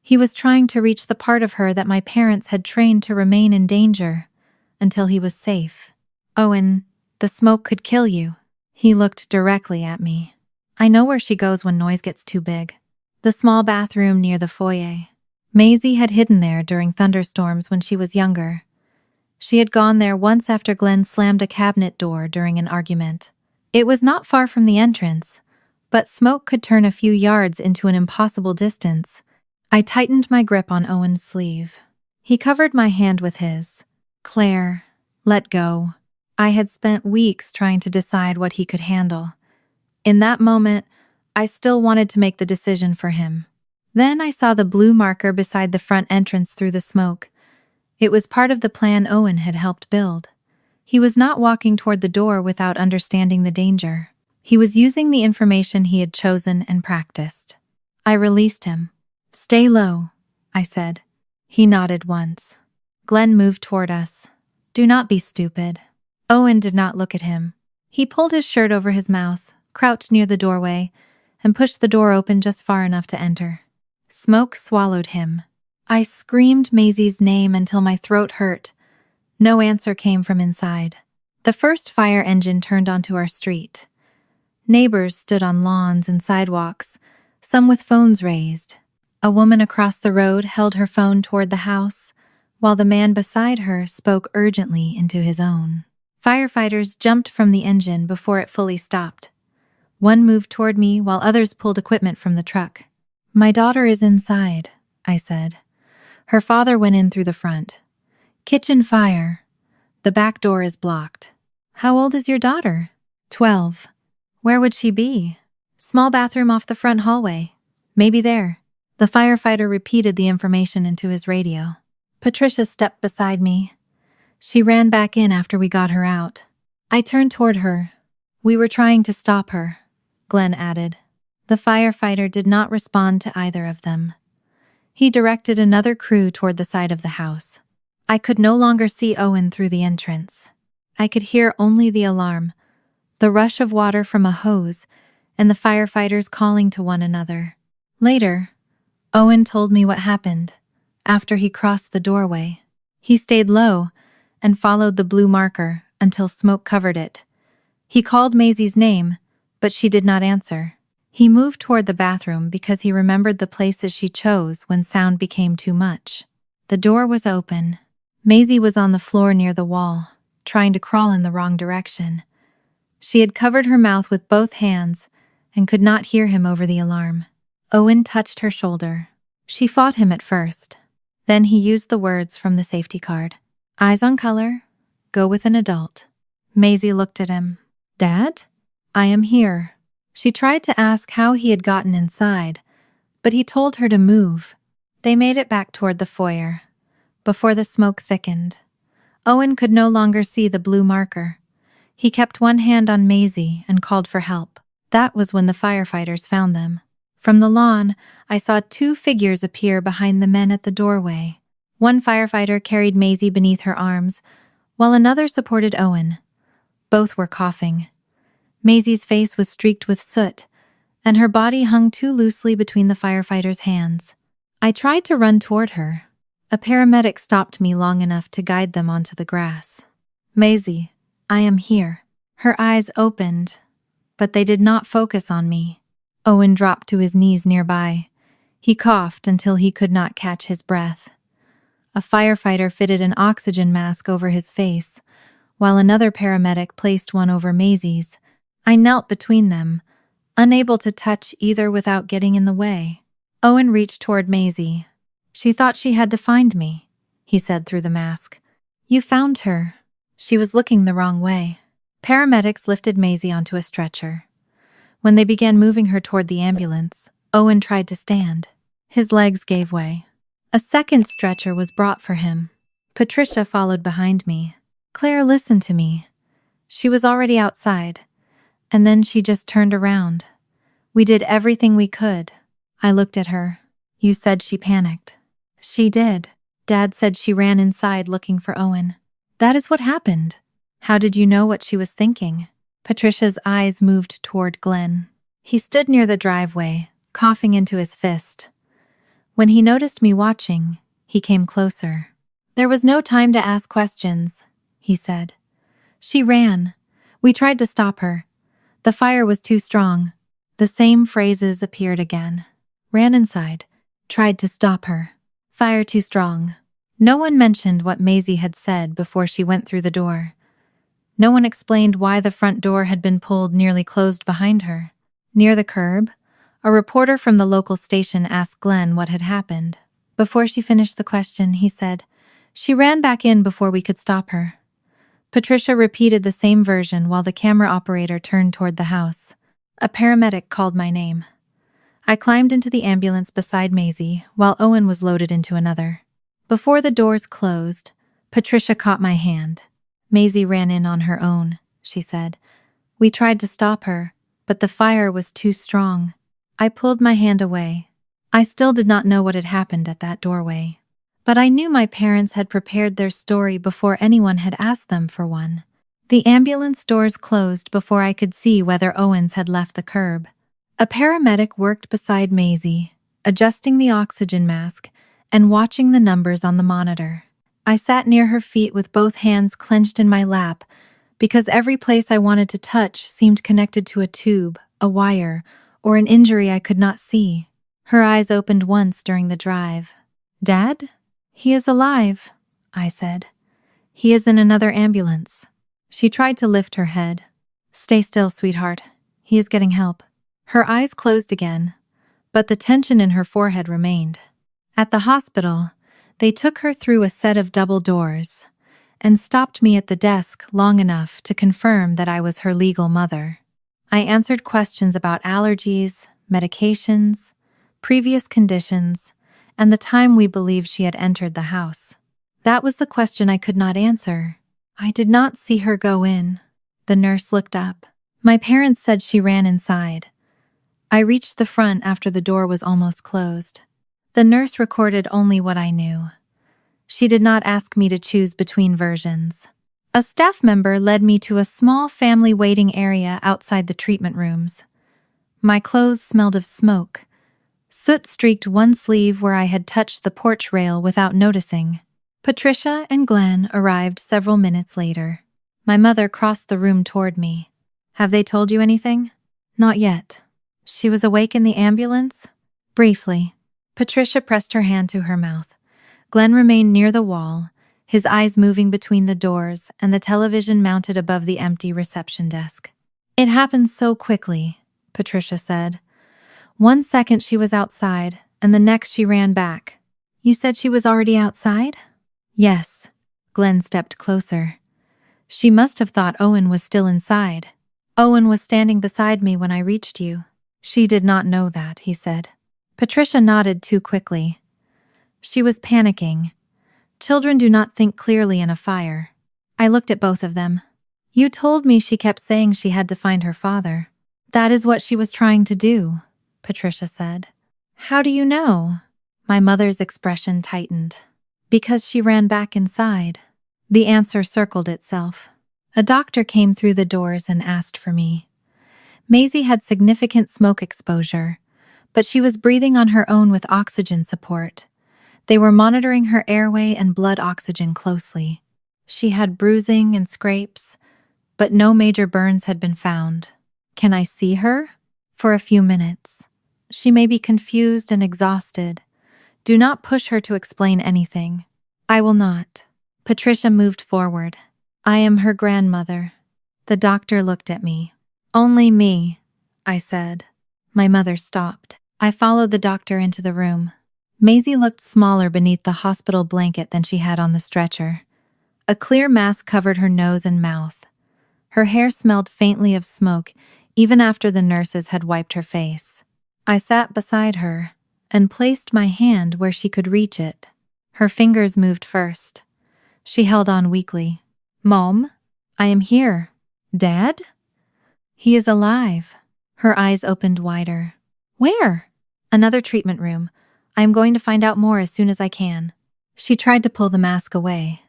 He was trying to reach the part of her that my parents had trained to remain in danger until he was safe. Owen, the smoke could kill you. He looked directly at me. I know where she goes when noise gets too big. The small bathroom near the foyer. Maisie had hidden there during thunderstorms when she was younger. She had gone there once after Glenn slammed a cabinet door during an argument. It was not far from the entrance, but smoke could turn a few yards into an impossible distance. I tightened my grip on Owen's sleeve. He covered my hand with his. Claire, let go. I had spent weeks trying to decide what he could handle. In that moment, I still wanted to make the decision for him. Then I saw the blue marker beside the front entrance through the smoke. It was part of the plan Owen had helped build. He was not walking toward the door without understanding the danger. He was using the information he had chosen and practiced. I released him. Stay low, I said. He nodded once. Glenn moved toward us. Do not be stupid. Owen did not look at him. He pulled his shirt over his mouth, crouched near the doorway, and pushed the door open just far enough to enter. Smoke swallowed him. I screamed Maisie's name until my throat hurt. No answer came from inside. The first fire engine turned onto our street. Neighbors stood on lawns and sidewalks, some with phones raised. A woman across the road held her phone toward the house, while the man beside her spoke urgently into his own. Firefighters jumped from the engine before it fully stopped. One moved toward me while others pulled equipment from the truck. My daughter is inside, I said. Her father went in through the front. Kitchen fire. The back door is blocked. How old is your daughter? 12. Where would she be? Small bathroom off the front hallway. Maybe there. The firefighter repeated the information into his radio. Patricia stepped beside me. She ran back in after we got her out. I turned toward her. We were trying to stop her, Glenn added. The firefighter did not respond to either of them. He directed another crew toward the side of the house. I could no longer see Owen through the entrance. I could hear only the alarm, the rush of water from a hose, and the firefighters calling to one another. Later, Owen told me what happened after he crossed the doorway. He stayed low and followed the blue marker until smoke covered it. He called Maisie's name, but she did not answer. He moved toward the bathroom because he remembered the places she chose when sound became too much. The door was open. Maisie was on the floor near the wall, trying to crawl in the wrong direction. She had covered her mouth with both hands and could not hear him over the alarm. Owen touched her shoulder. She fought him at first. Then he used the words from the safety card. Eyes on color. Go with an adult. Maisie looked at him. Dad? I am here. She tried to ask how he had gotten inside, but he told her to move. They made it back toward the foyer. Before the smoke thickened, Owen could no longer see the blue marker. He kept one hand on Maisie and called for help. That was when the firefighters found them. From the lawn, I saw two figures appear behind the men at the doorway. One firefighter carried Maisie beneath her arms, while another supported Owen. Both were coughing. Maisie's face was streaked with soot, and her body hung too loosely between the firefighter's hands. I tried to run toward her. A paramedic stopped me long enough to guide them onto the grass. "Maisie, I am here." Her eyes opened, but they did not focus on me. Owen dropped to his knees nearby. He coughed until he could not catch his breath. A firefighter fitted an oxygen mask over his face, while another paramedic placed one over Maisie's. I knelt between them, unable to touch either without getting in the way. Owen reached toward Maisie. "She thought she had to find me," he said through the mask. "You found her. She was looking the wrong way." Paramedics lifted Maisie onto a stretcher. When they began moving her toward the ambulance, Owen tried to stand. His legs gave way. A second stretcher was brought for him. Patricia followed behind me. "Claire, listen to me." She was already outside, and then she just turned around. "We did everything we could." I looked at her. "You said she panicked." "She did. Dad said she ran inside looking for Owen." "That is what happened." "How did you know what she was thinking?" Patricia's eyes moved toward Glenn. He stood near the driveway, coughing into his fist. When he noticed me watching, he came closer. "There was no time to ask questions," he said. "She ran. We tried to stop her. The fire was too strong." The same phrases appeared again. "Ran inside. Tried to stop her. Fire too strong." No one mentioned what Maisie had said before she went through the door. No one explained why the front door had been pulled nearly closed behind her. Near the curb, a reporter from the local station asked Glenn what had happened. Before she finished the question, he said, "She ran back in before we could stop her." Patricia repeated the same version while the camera operator turned toward the house. A paramedic called my name. I climbed into the ambulance beside Maisie while Owen was loaded into another. Before the doors closed, Patricia caught my hand. "Maisie ran in on her own," she said. "We tried to stop her, but the fire was too strong." I pulled my hand away. I still did not know what had happened at that doorway. But I knew my parents had prepared their story before anyone had asked them for one. The ambulance doors closed before I could see whether Owens had left the curb. A paramedic worked beside Maisie, adjusting the oxygen mask and watching the numbers on the monitor. I sat near her feet with both hands clenched in my lap because every place I wanted to touch seemed connected to a tube, a wire, or an injury I could not see. Her eyes opened once during the drive. "Dad? He is alive," I said. "He is in another ambulance." She tried to lift her head. "Stay still, sweetheart. He is getting help." Her eyes closed again, but the tension in her forehead remained. At the hospital, they took her through a set of double doors and stopped me at the desk long enough to confirm that I was her legal mother. I answered questions about allergies, medications, previous conditions, and the time we believed she had entered the house. That was the question I could not answer. I did not see her go in. The nurse looked up. My parents said she ran inside. I reached the front after the door was almost closed. The nurse recorded only what I knew. She did not ask me to choose between versions. A staff member led me to a small family waiting area outside the treatment rooms. My clothes smelled of smoke. Soot streaked one sleeve where I had touched the porch rail without noticing. Patricia and Glenn arrived several minutes later. My mother crossed the room toward me. "Have they told you anything?" "Not yet." "She was awake in the ambulance?" "Briefly." Patricia pressed her hand to her mouth. Glenn remained near the wall, his eyes moving between the doors and the television mounted above the empty reception desk. "It happened so quickly," Patricia said. "One second she was outside, and the next she ran back." "You said she was already outside?" "Yes." Glenn stepped closer. "She must have thought Owen was still inside. Owen was standing beside me when I reached you." "She did not know that," he said. Patricia nodded too quickly. She was panicking. Children do not think clearly in a fire. I looked at both of them. You told me she kept saying she had to find her father. That is what she was trying to do, Patricia said. How do you know? My mother's expression tightened. Because she ran back inside. The answer circled itself. A doctor came through the doors and asked for me. Maisie had significant smoke exposure, but she was breathing on her own with oxygen support. They were monitoring her airway and blood oxygen closely. She had bruising and scrapes, but no major burns had been found. Can I see her? For a few minutes. She may be confused and exhausted. Do not push her to explain anything. I will not. Patricia moved forward. I am her grandmother. The doctor looked at me. Only me, I said. My mother stopped. I followed the doctor into the room. Maisie looked smaller beneath the hospital blanket than she had on the stretcher. A clear mask covered her nose and mouth. Her hair smelled faintly of smoke, even after the nurses had wiped her face. I sat beside her and placed my hand where she could reach it. Her fingers moved first. She held on weakly. Mom, I am here. Dad? He is alive. Her eyes opened wider. Where? Another treatment room. I am going to find out more as soon as I can. She tried to pull the mask away.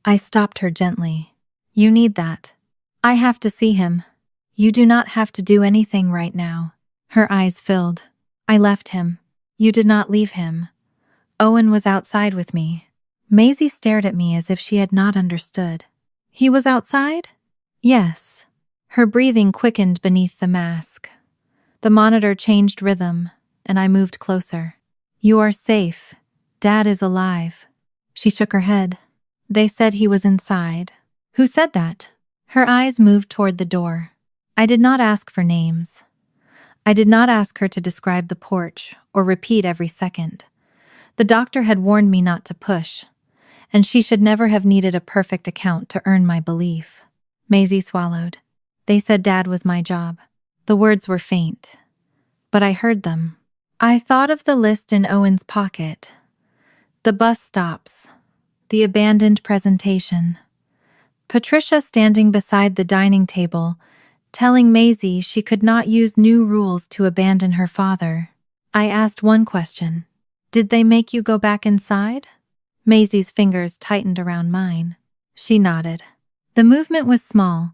I stopped her gently. You need that. I have to see him. You do not have to do anything right now. Her eyes filled. I left him. You did not leave him. Owen was outside with me. Maisie stared at me as if she had not understood. He was outside? Yes. Her breathing quickened beneath the mask. The monitor changed rhythm, and I moved closer. You are safe. Dad is alive. She shook her head. They said he was inside. Who said that? Her eyes moved toward the door. I did not ask for names. I did not ask her to describe the porch or repeat every second. The doctor had warned me not to push, and she should never have needed a perfect account to earn my belief. Maisie swallowed. They said Dad was my job. The words were faint, but I heard them. I thought of the list in Owen's pocket. The bus stops. The abandoned presentation. Patricia standing beside the dining table, telling Maisie she could not use new rules to abandon her father. I asked one question. Did they make you go back inside? Maisie's fingers tightened around mine. She nodded. The movement was small,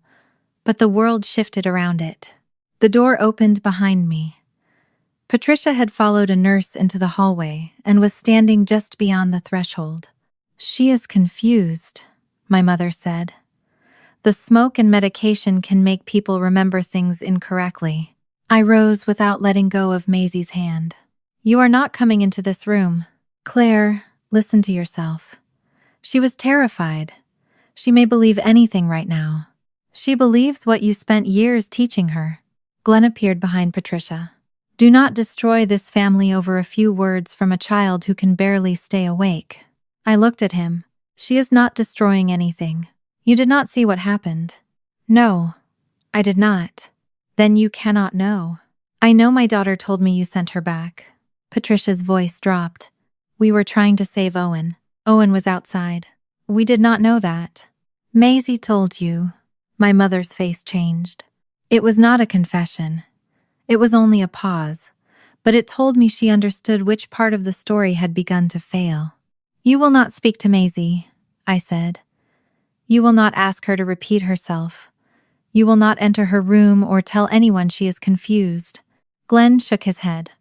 but the world shifted around it. The door opened behind me. Patricia had followed a nurse into the hallway and was standing just beyond the threshold. She is confused, my mother said. The smoke and medication can make people remember things incorrectly. I rose without letting go of Maisie's hand. You are not coming into this room. Claire, listen to yourself. She was terrified. She may believe anything right now. She believes what you spent years teaching her. Glenn appeared behind Patricia. Do not destroy this family over a few words from a child who can barely stay awake. I looked at him. She is not destroying anything. You did not see what happened. No, I did not. Then you cannot know. I know my daughter told me you sent her back. Patricia's voice dropped. We were trying to save Owen. Owen was outside. We did not know that. Maisie told you. My mother's face changed. It was not a confession. It was only a pause, but it told me she understood which part of the story had begun to fail. You will not speak to Maisie, I said. You will not ask her to repeat herself. You will not enter her room or tell anyone she is confused. Glenn shook his head.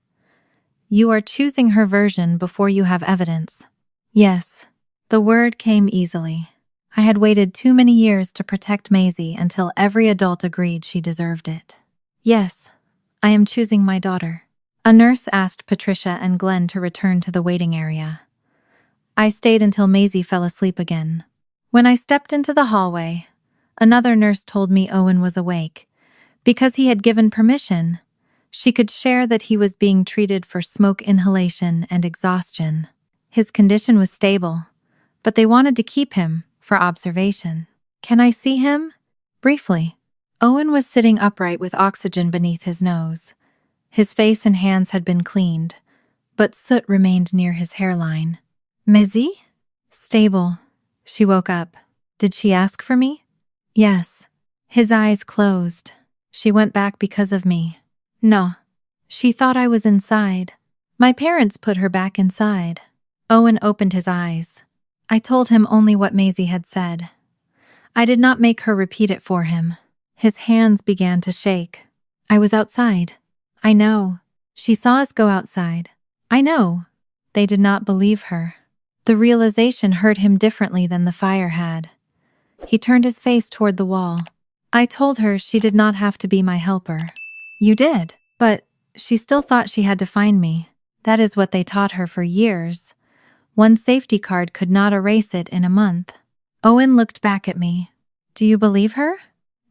You are choosing her version before you have evidence. Yes, the word came easily. I had waited too many years to protect Maisie until every adult agreed she deserved it. Yes, I am choosing my daughter. A nurse asked Patricia and Glenn to return to the waiting area. I stayed until Maisie fell asleep again. When I stepped into the hallway, another nurse told me Owen was awake. Because he had given permission, she could share that he was being treated for smoke inhalation and exhaustion. His condition was stable, but they wanted to keep him for observation. Can I see him? Briefly. Owen was sitting upright with oxygen beneath his nose. His face and hands had been cleaned, but soot remained near his hairline. Maisie? Stable. She woke up. Did she ask for me? Yes. His eyes closed. She went back because of me. No. She thought I was inside. My parents put her back inside. Owen opened his eyes. I told him only what Maisie had said. I did not make her repeat it for him. His hands began to shake. I was outside. I know. She saw us go outside. I know. They did not believe her. The realization hurt him differently than the fire had. He turned his face toward the wall. I told her she did not have to be my helper. You did, but she still thought she had to find me. That is what they taught her for years. One safety card could not erase it in a month. Owen looked back at me. Do you believe her?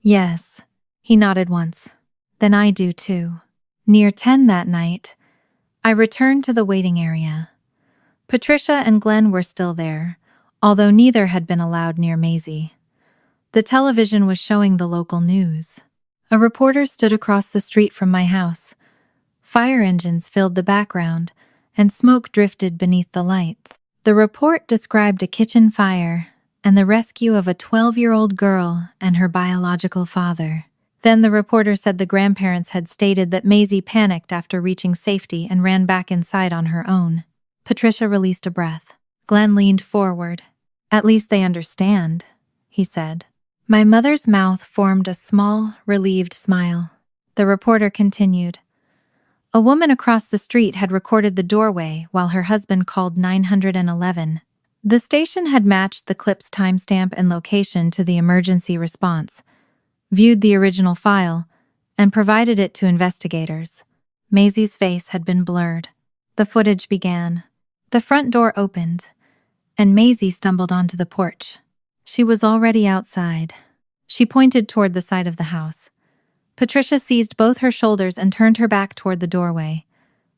Yes. He nodded once. Then I do too. Near 10 that night, I returned to the waiting area. Patricia and Glenn were still there, although neither had been allowed near Maisie. The television was showing the local news. A reporter stood across the street from my house. Fire engines filled the background, and smoke drifted beneath the lights. The report described a kitchen fire and the rescue of a 12-year-old girl and her biological father. Then the reporter said the grandparents had stated that Maisie panicked after reaching safety and ran back inside on her own. Patricia released a breath. Glenn leaned forward. At least they understand, he said. My mother's mouth formed a small, relieved smile. The reporter continued. A woman across the street had recorded the doorway while her husband called 911. The station had matched the clip's timestamp and location to the emergency response, viewed the original file, and provided it to investigators. Maisie's face had been blurred. The footage began. The front door opened, and Maisie stumbled onto the porch. She was already outside. She pointed toward the side of the house. Patricia seized both her shoulders and turned her back toward the doorway.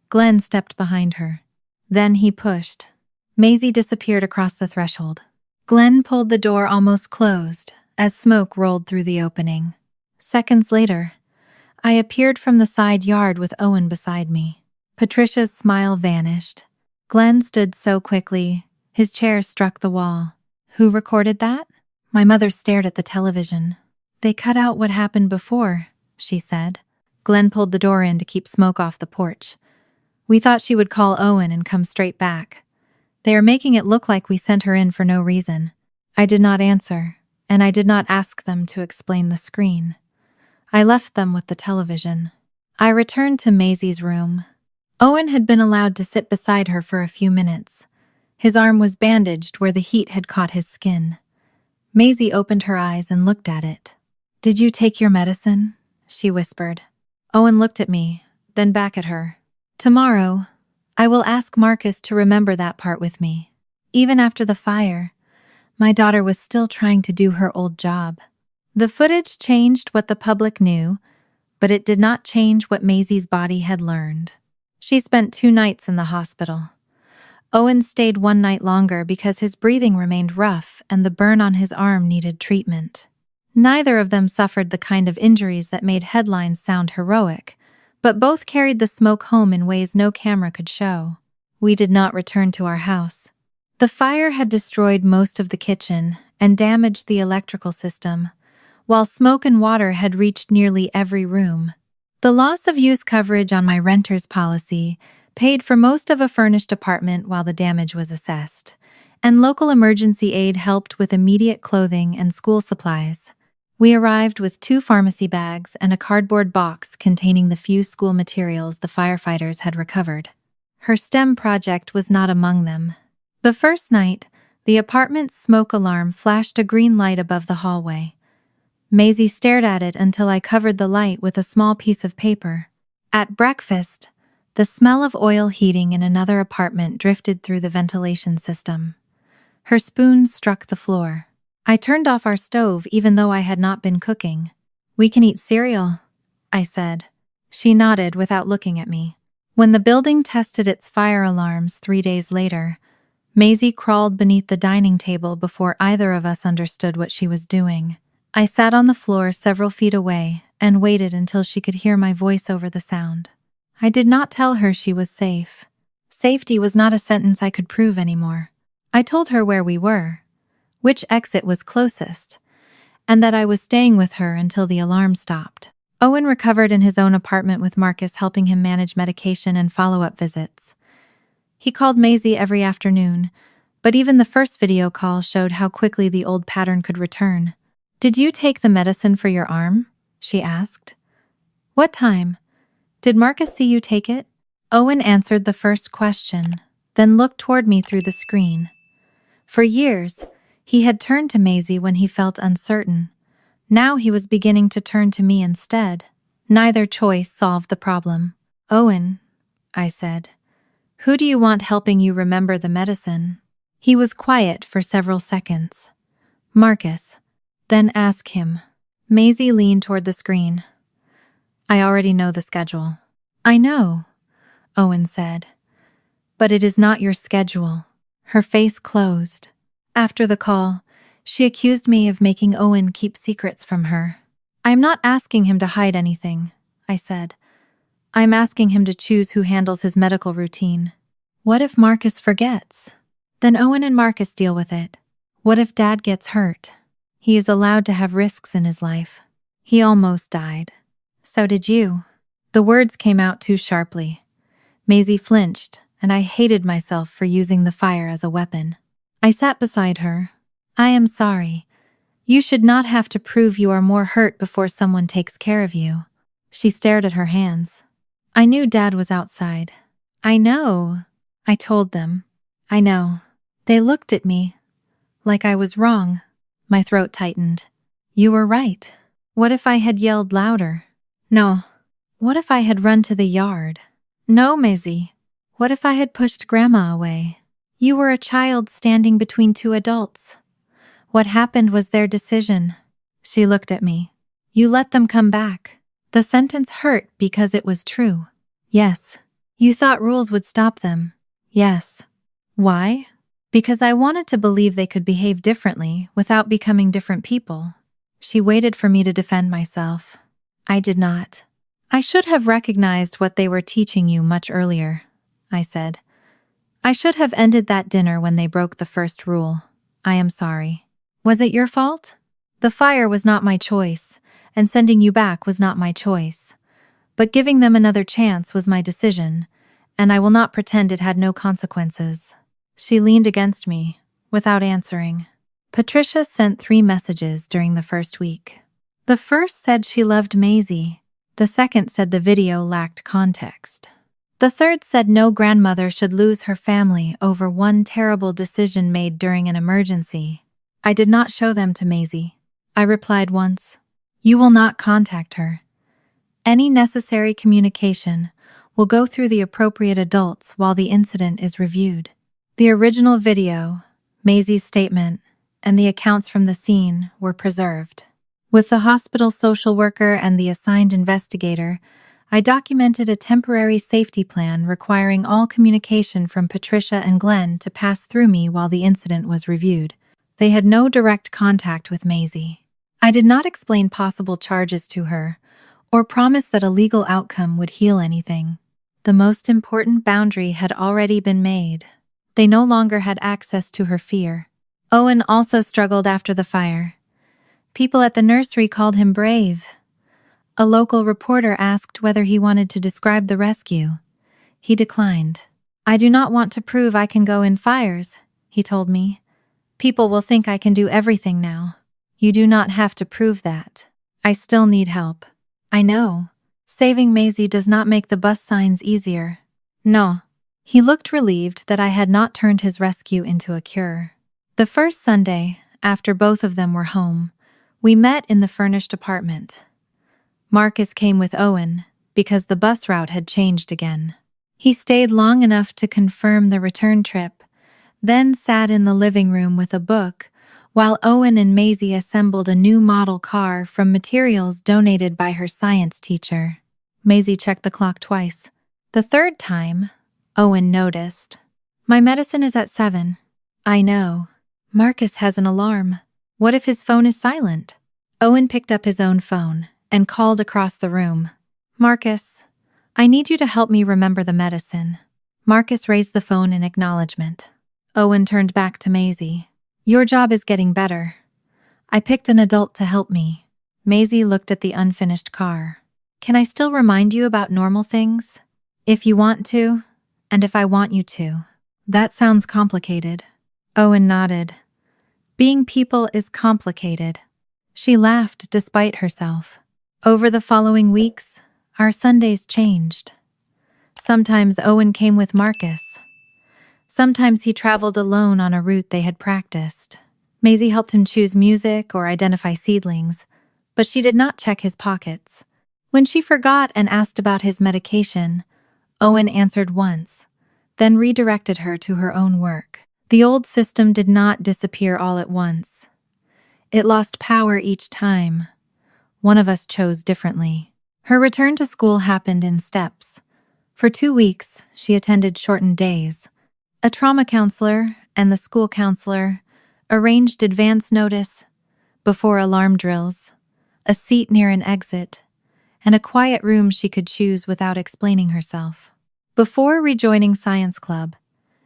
Glenn stepped behind her. Then he pushed. Maisie disappeared across the threshold. Glenn pulled the door almost closed as smoke rolled through the opening. Seconds later, I appeared from the side yard with Owen beside me. Patricia's smile vanished. Glenn stood so quickly, his chair struck the wall. Who recorded that? My mother stared at the television. They cut out what happened before, she said. Glenn pulled the door in to keep smoke off the porch. We thought she would call Owen and come straight back. They are making it look like we sent her in for no reason. I did not answer, and I did not ask them to explain the screen. I left them with the television. I returned to Maisie's room. Owen had been allowed to sit beside her for a few minutes. His arm was bandaged where the heat had caught his skin. Maisie opened her eyes and looked at it. Did you take your medicine? She whispered. Owen looked at me, then back at her. Tomorrow, I will ask Marcus to remember that part with me. Even after the fire, my daughter was still trying to do her old job. The footage changed what the public knew, but it did not change what Maisie's body had learned. She spent 2 nights in the hospital. Owen stayed 1 night longer because his breathing remained rough and the burn on his arm needed treatment. Neither of them suffered the kind of injuries that made headlines sound heroic, but both carried the smoke home in ways no camera could show. We did not return to our house. The fire had destroyed most of the kitchen and damaged the electrical system, while smoke and water had reached nearly every room. The loss of use coverage on my renter's policy paid for most of a furnished apartment while the damage was assessed, and local emergency aid helped with immediate clothing and school supplies. We arrived with 2 pharmacy bags and a cardboard box containing the few school materials the firefighters had recovered. Her STEM project was not among them. The first night, the apartment's smoke alarm flashed a green light above the hallway. Maisie stared at it until I covered the light with a small piece of paper. At breakfast, the smell of oil heating in another apartment drifted through the ventilation system. Her spoon struck the floor. I turned off our stove even though I had not been cooking. We can eat cereal, I said. She nodded without looking at me. When the building tested its fire alarms 3 days later, Maisie crawled beneath the dining table before either of us understood what she was doing. I sat on the floor several feet away and waited until she could hear my voice over the sound. I did not tell her she was safe. Safety was not a sentence I could prove anymore. I told her where we were, which exit was closest, and that I was staying with her until the alarm stopped. Owen recovered in his own apartment with Marcus helping him manage medication and follow-up visits. He called Maisie every afternoon, but even the first video call showed how quickly the old pattern could return. "Did you take the medicine for your arm?" she asked. "What time? Did Marcus see you take it?" Owen answered the first question, then looked toward me through the screen. For years, he had turned to Maisie when he felt uncertain. Now he was beginning to turn to me instead. Neither choice solved the problem. "Owen," I said, "who do you want helping you remember the medicine?" He was quiet for several seconds. "Marcus." "Then ask him." Maisie leaned toward the screen. "I already know the schedule." "I know," Owen said. "But it is not your schedule." Her face closed. After the call, she accused me of making Owen keep secrets from her. "I am not asking him to hide anything," I said. "I am asking him to choose who handles his medical routine." "What if Marcus forgets?" "Then Owen and Marcus deal with it." "What if Dad gets hurt?" "He is allowed to have risks in his life." "He almost died." "So did you." The words came out too sharply. Maisie flinched, and I hated myself for using the fire as a weapon. I sat beside her. "I am sorry. You should not have to prove you are more hurt before someone takes care of you." She stared at her hands. "I knew Dad was outside." "I know," I told them. "I know." They looked at me, like I was wrong. My throat tightened. "You were right. What if I had yelled louder?" "No." "What if I had run to the yard?" "No, Maisie." "What if I had pushed Grandma away?" "You were a child standing between two adults. What happened was their decision." She looked at me. "You let them come back." The sentence hurt because it was true. "Yes." "You thought rules would stop them." "Yes." "Why?" "Because I wanted to believe they could behave differently without becoming different people." She waited for me to defend myself. I did not. "I should have recognized what they were teaching you much earlier," I said. "I should have ended that dinner when they broke the first rule. I am sorry." "Was it your fault?" "The fire was not my choice, and sending you back was not my choice. But giving them another chance was my decision, and I will not pretend it had no consequences." She leaned against me, without answering. Patricia sent 3 messages during the first week. The first said she loved Maisie. The second said the video lacked context. The third said no grandmother should lose her family over one terrible decision made during an emergency. I did not show them to Maisie. I replied once, "You will not contact her. Any necessary communication will go through the appropriate adults while the incident is reviewed." The original video, Maisie's statement, and the accounts from the scene were preserved. With the hospital social worker and the assigned investigator, I documented a temporary safety plan requiring all communication from Patricia and Glenn to pass through me while the incident was reviewed. They had no direct contact with Maisie. I did not explain possible charges to her, or promise that a legal outcome would heal anything. The most important boundary had already been made. They no longer had access to her fear. Owen also struggled after the fire. People at the nursery called him brave. A local reporter asked whether he wanted to describe the rescue. He declined. "I do not want to prove I can go in fires," he told me. "People will think I can do everything now." "You do not have to prove that. I still need help." "I know. Saving Maisie does not make the bus signs easier." "No." He looked relieved that I had not turned his rescue into a cure. The first Sunday, after both of them were home, we met in the furnished apartment. Marcus came with Owen because the bus route had changed again. He stayed long enough to confirm the return trip, then sat in the living room with a book while Owen and Maisie assembled a new model car from materials donated by her science teacher. Maisie checked the clock twice. The third time, Owen noticed. "My medicine is at 7. "I know. Marcus has an alarm. What if his phone is silent?" Owen picked up his own phone and called across the room. "Marcus, I need you to help me remember the medicine." Marcus raised the phone in acknowledgement. Owen turned back to Maisie. "Your job is getting better. I picked an adult to help me. Maisie looked at the unfinished car. Can I still remind you about normal things? If you want to, and if I want you to. That sounds complicated. Owen nodded. Being people is complicated. She laughed despite herself. Over the following weeks, our Sundays changed. Sometimes Owen came with Marcus. Sometimes he traveled alone on a route they had practiced. Maisie helped him choose music or identify seedlings, but she did not check his pockets. When she forgot and asked about his medication, Owen answered once, then redirected her to her own work. The old system did not disappear all at once. It lost power each time. One of us chose differently. Her return to school happened in steps. For 2 weeks, she attended shortened days. A trauma counselor and the school counselor arranged advance notice, before alarm drills, a seat near an exit, and a quiet room she could choose without explaining herself. Before rejoining science club,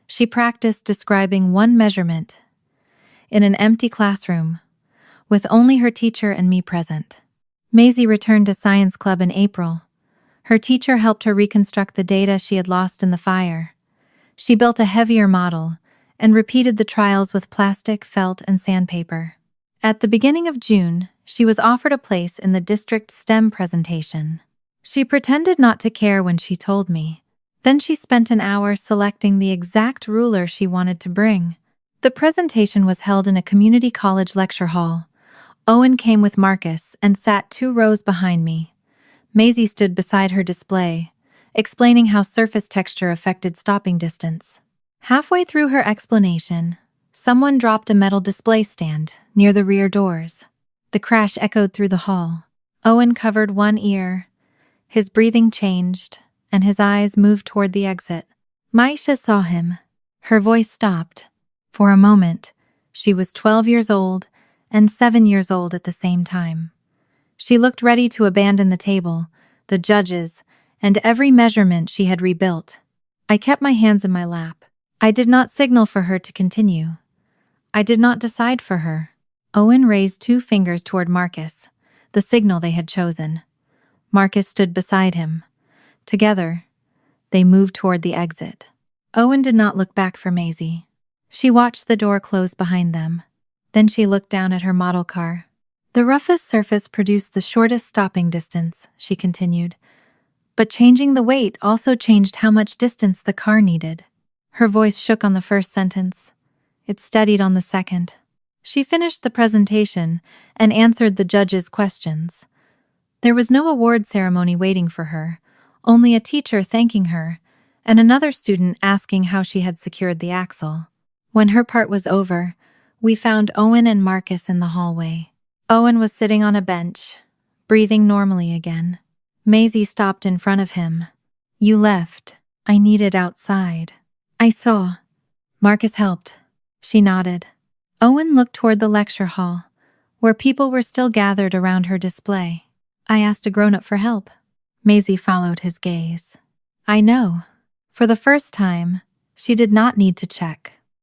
she practiced describing one measurement in an empty classroom, with only her teacher and me present. Maisie returned to science club in April. Her teacher helped her reconstruct the data she had lost in the fire. She built a heavier model and repeated the trials with plastic, felt, and sandpaper. At the beginning of June, she was offered a place in the district STEM presentation. She pretended not to care when she told me. Then she spent an hour selecting the exact ruler she wanted to bring. The presentation was held in a community college lecture hall. Owen came with Marcus and sat 2 rows behind me. Maisie stood beside her display, explaining how surface texture affected stopping distance. Halfway through her explanation, someone dropped a metal display stand near the rear doors. The crash echoed through the hall. Owen covered one ear. His breathing changed, and his eyes moved toward the exit. Maisie saw him. Her voice stopped. For a moment, she was 12 years old and 7 years old at the same time. She looked ready to abandon the table, the judges, and every measurement she had rebuilt. I kept my hands in my lap. I did not signal for her to continue. I did not decide for her. Owen raised 2 fingers toward Marcus, the signal they had chosen. Marcus stood beside him. Together, they moved toward the exit. Owen did not look back for Maisie. She watched the door close behind them. Then she looked down at her model car. The roughest surface produced the shortest stopping distance, she continued. But changing the weight also changed how much distance the car needed. Her voice shook on the first sentence. It steadied on the second. She finished the presentation and answered the judges' questions. There was no award ceremony waiting for her, only a teacher thanking her, and another student asking how she had secured the axle. When her part was over, we found Owen and Marcus in the hallway. Owen was sitting on a bench, breathing normally again. Maisie stopped in front of him. You left. I needed outside. I saw. Marcus helped. She nodded. Owen looked toward the lecture hall, where people were still gathered around her display. I asked a grown-up for help. Maisie followed his gaze. I know. For the first time, she did not need to check.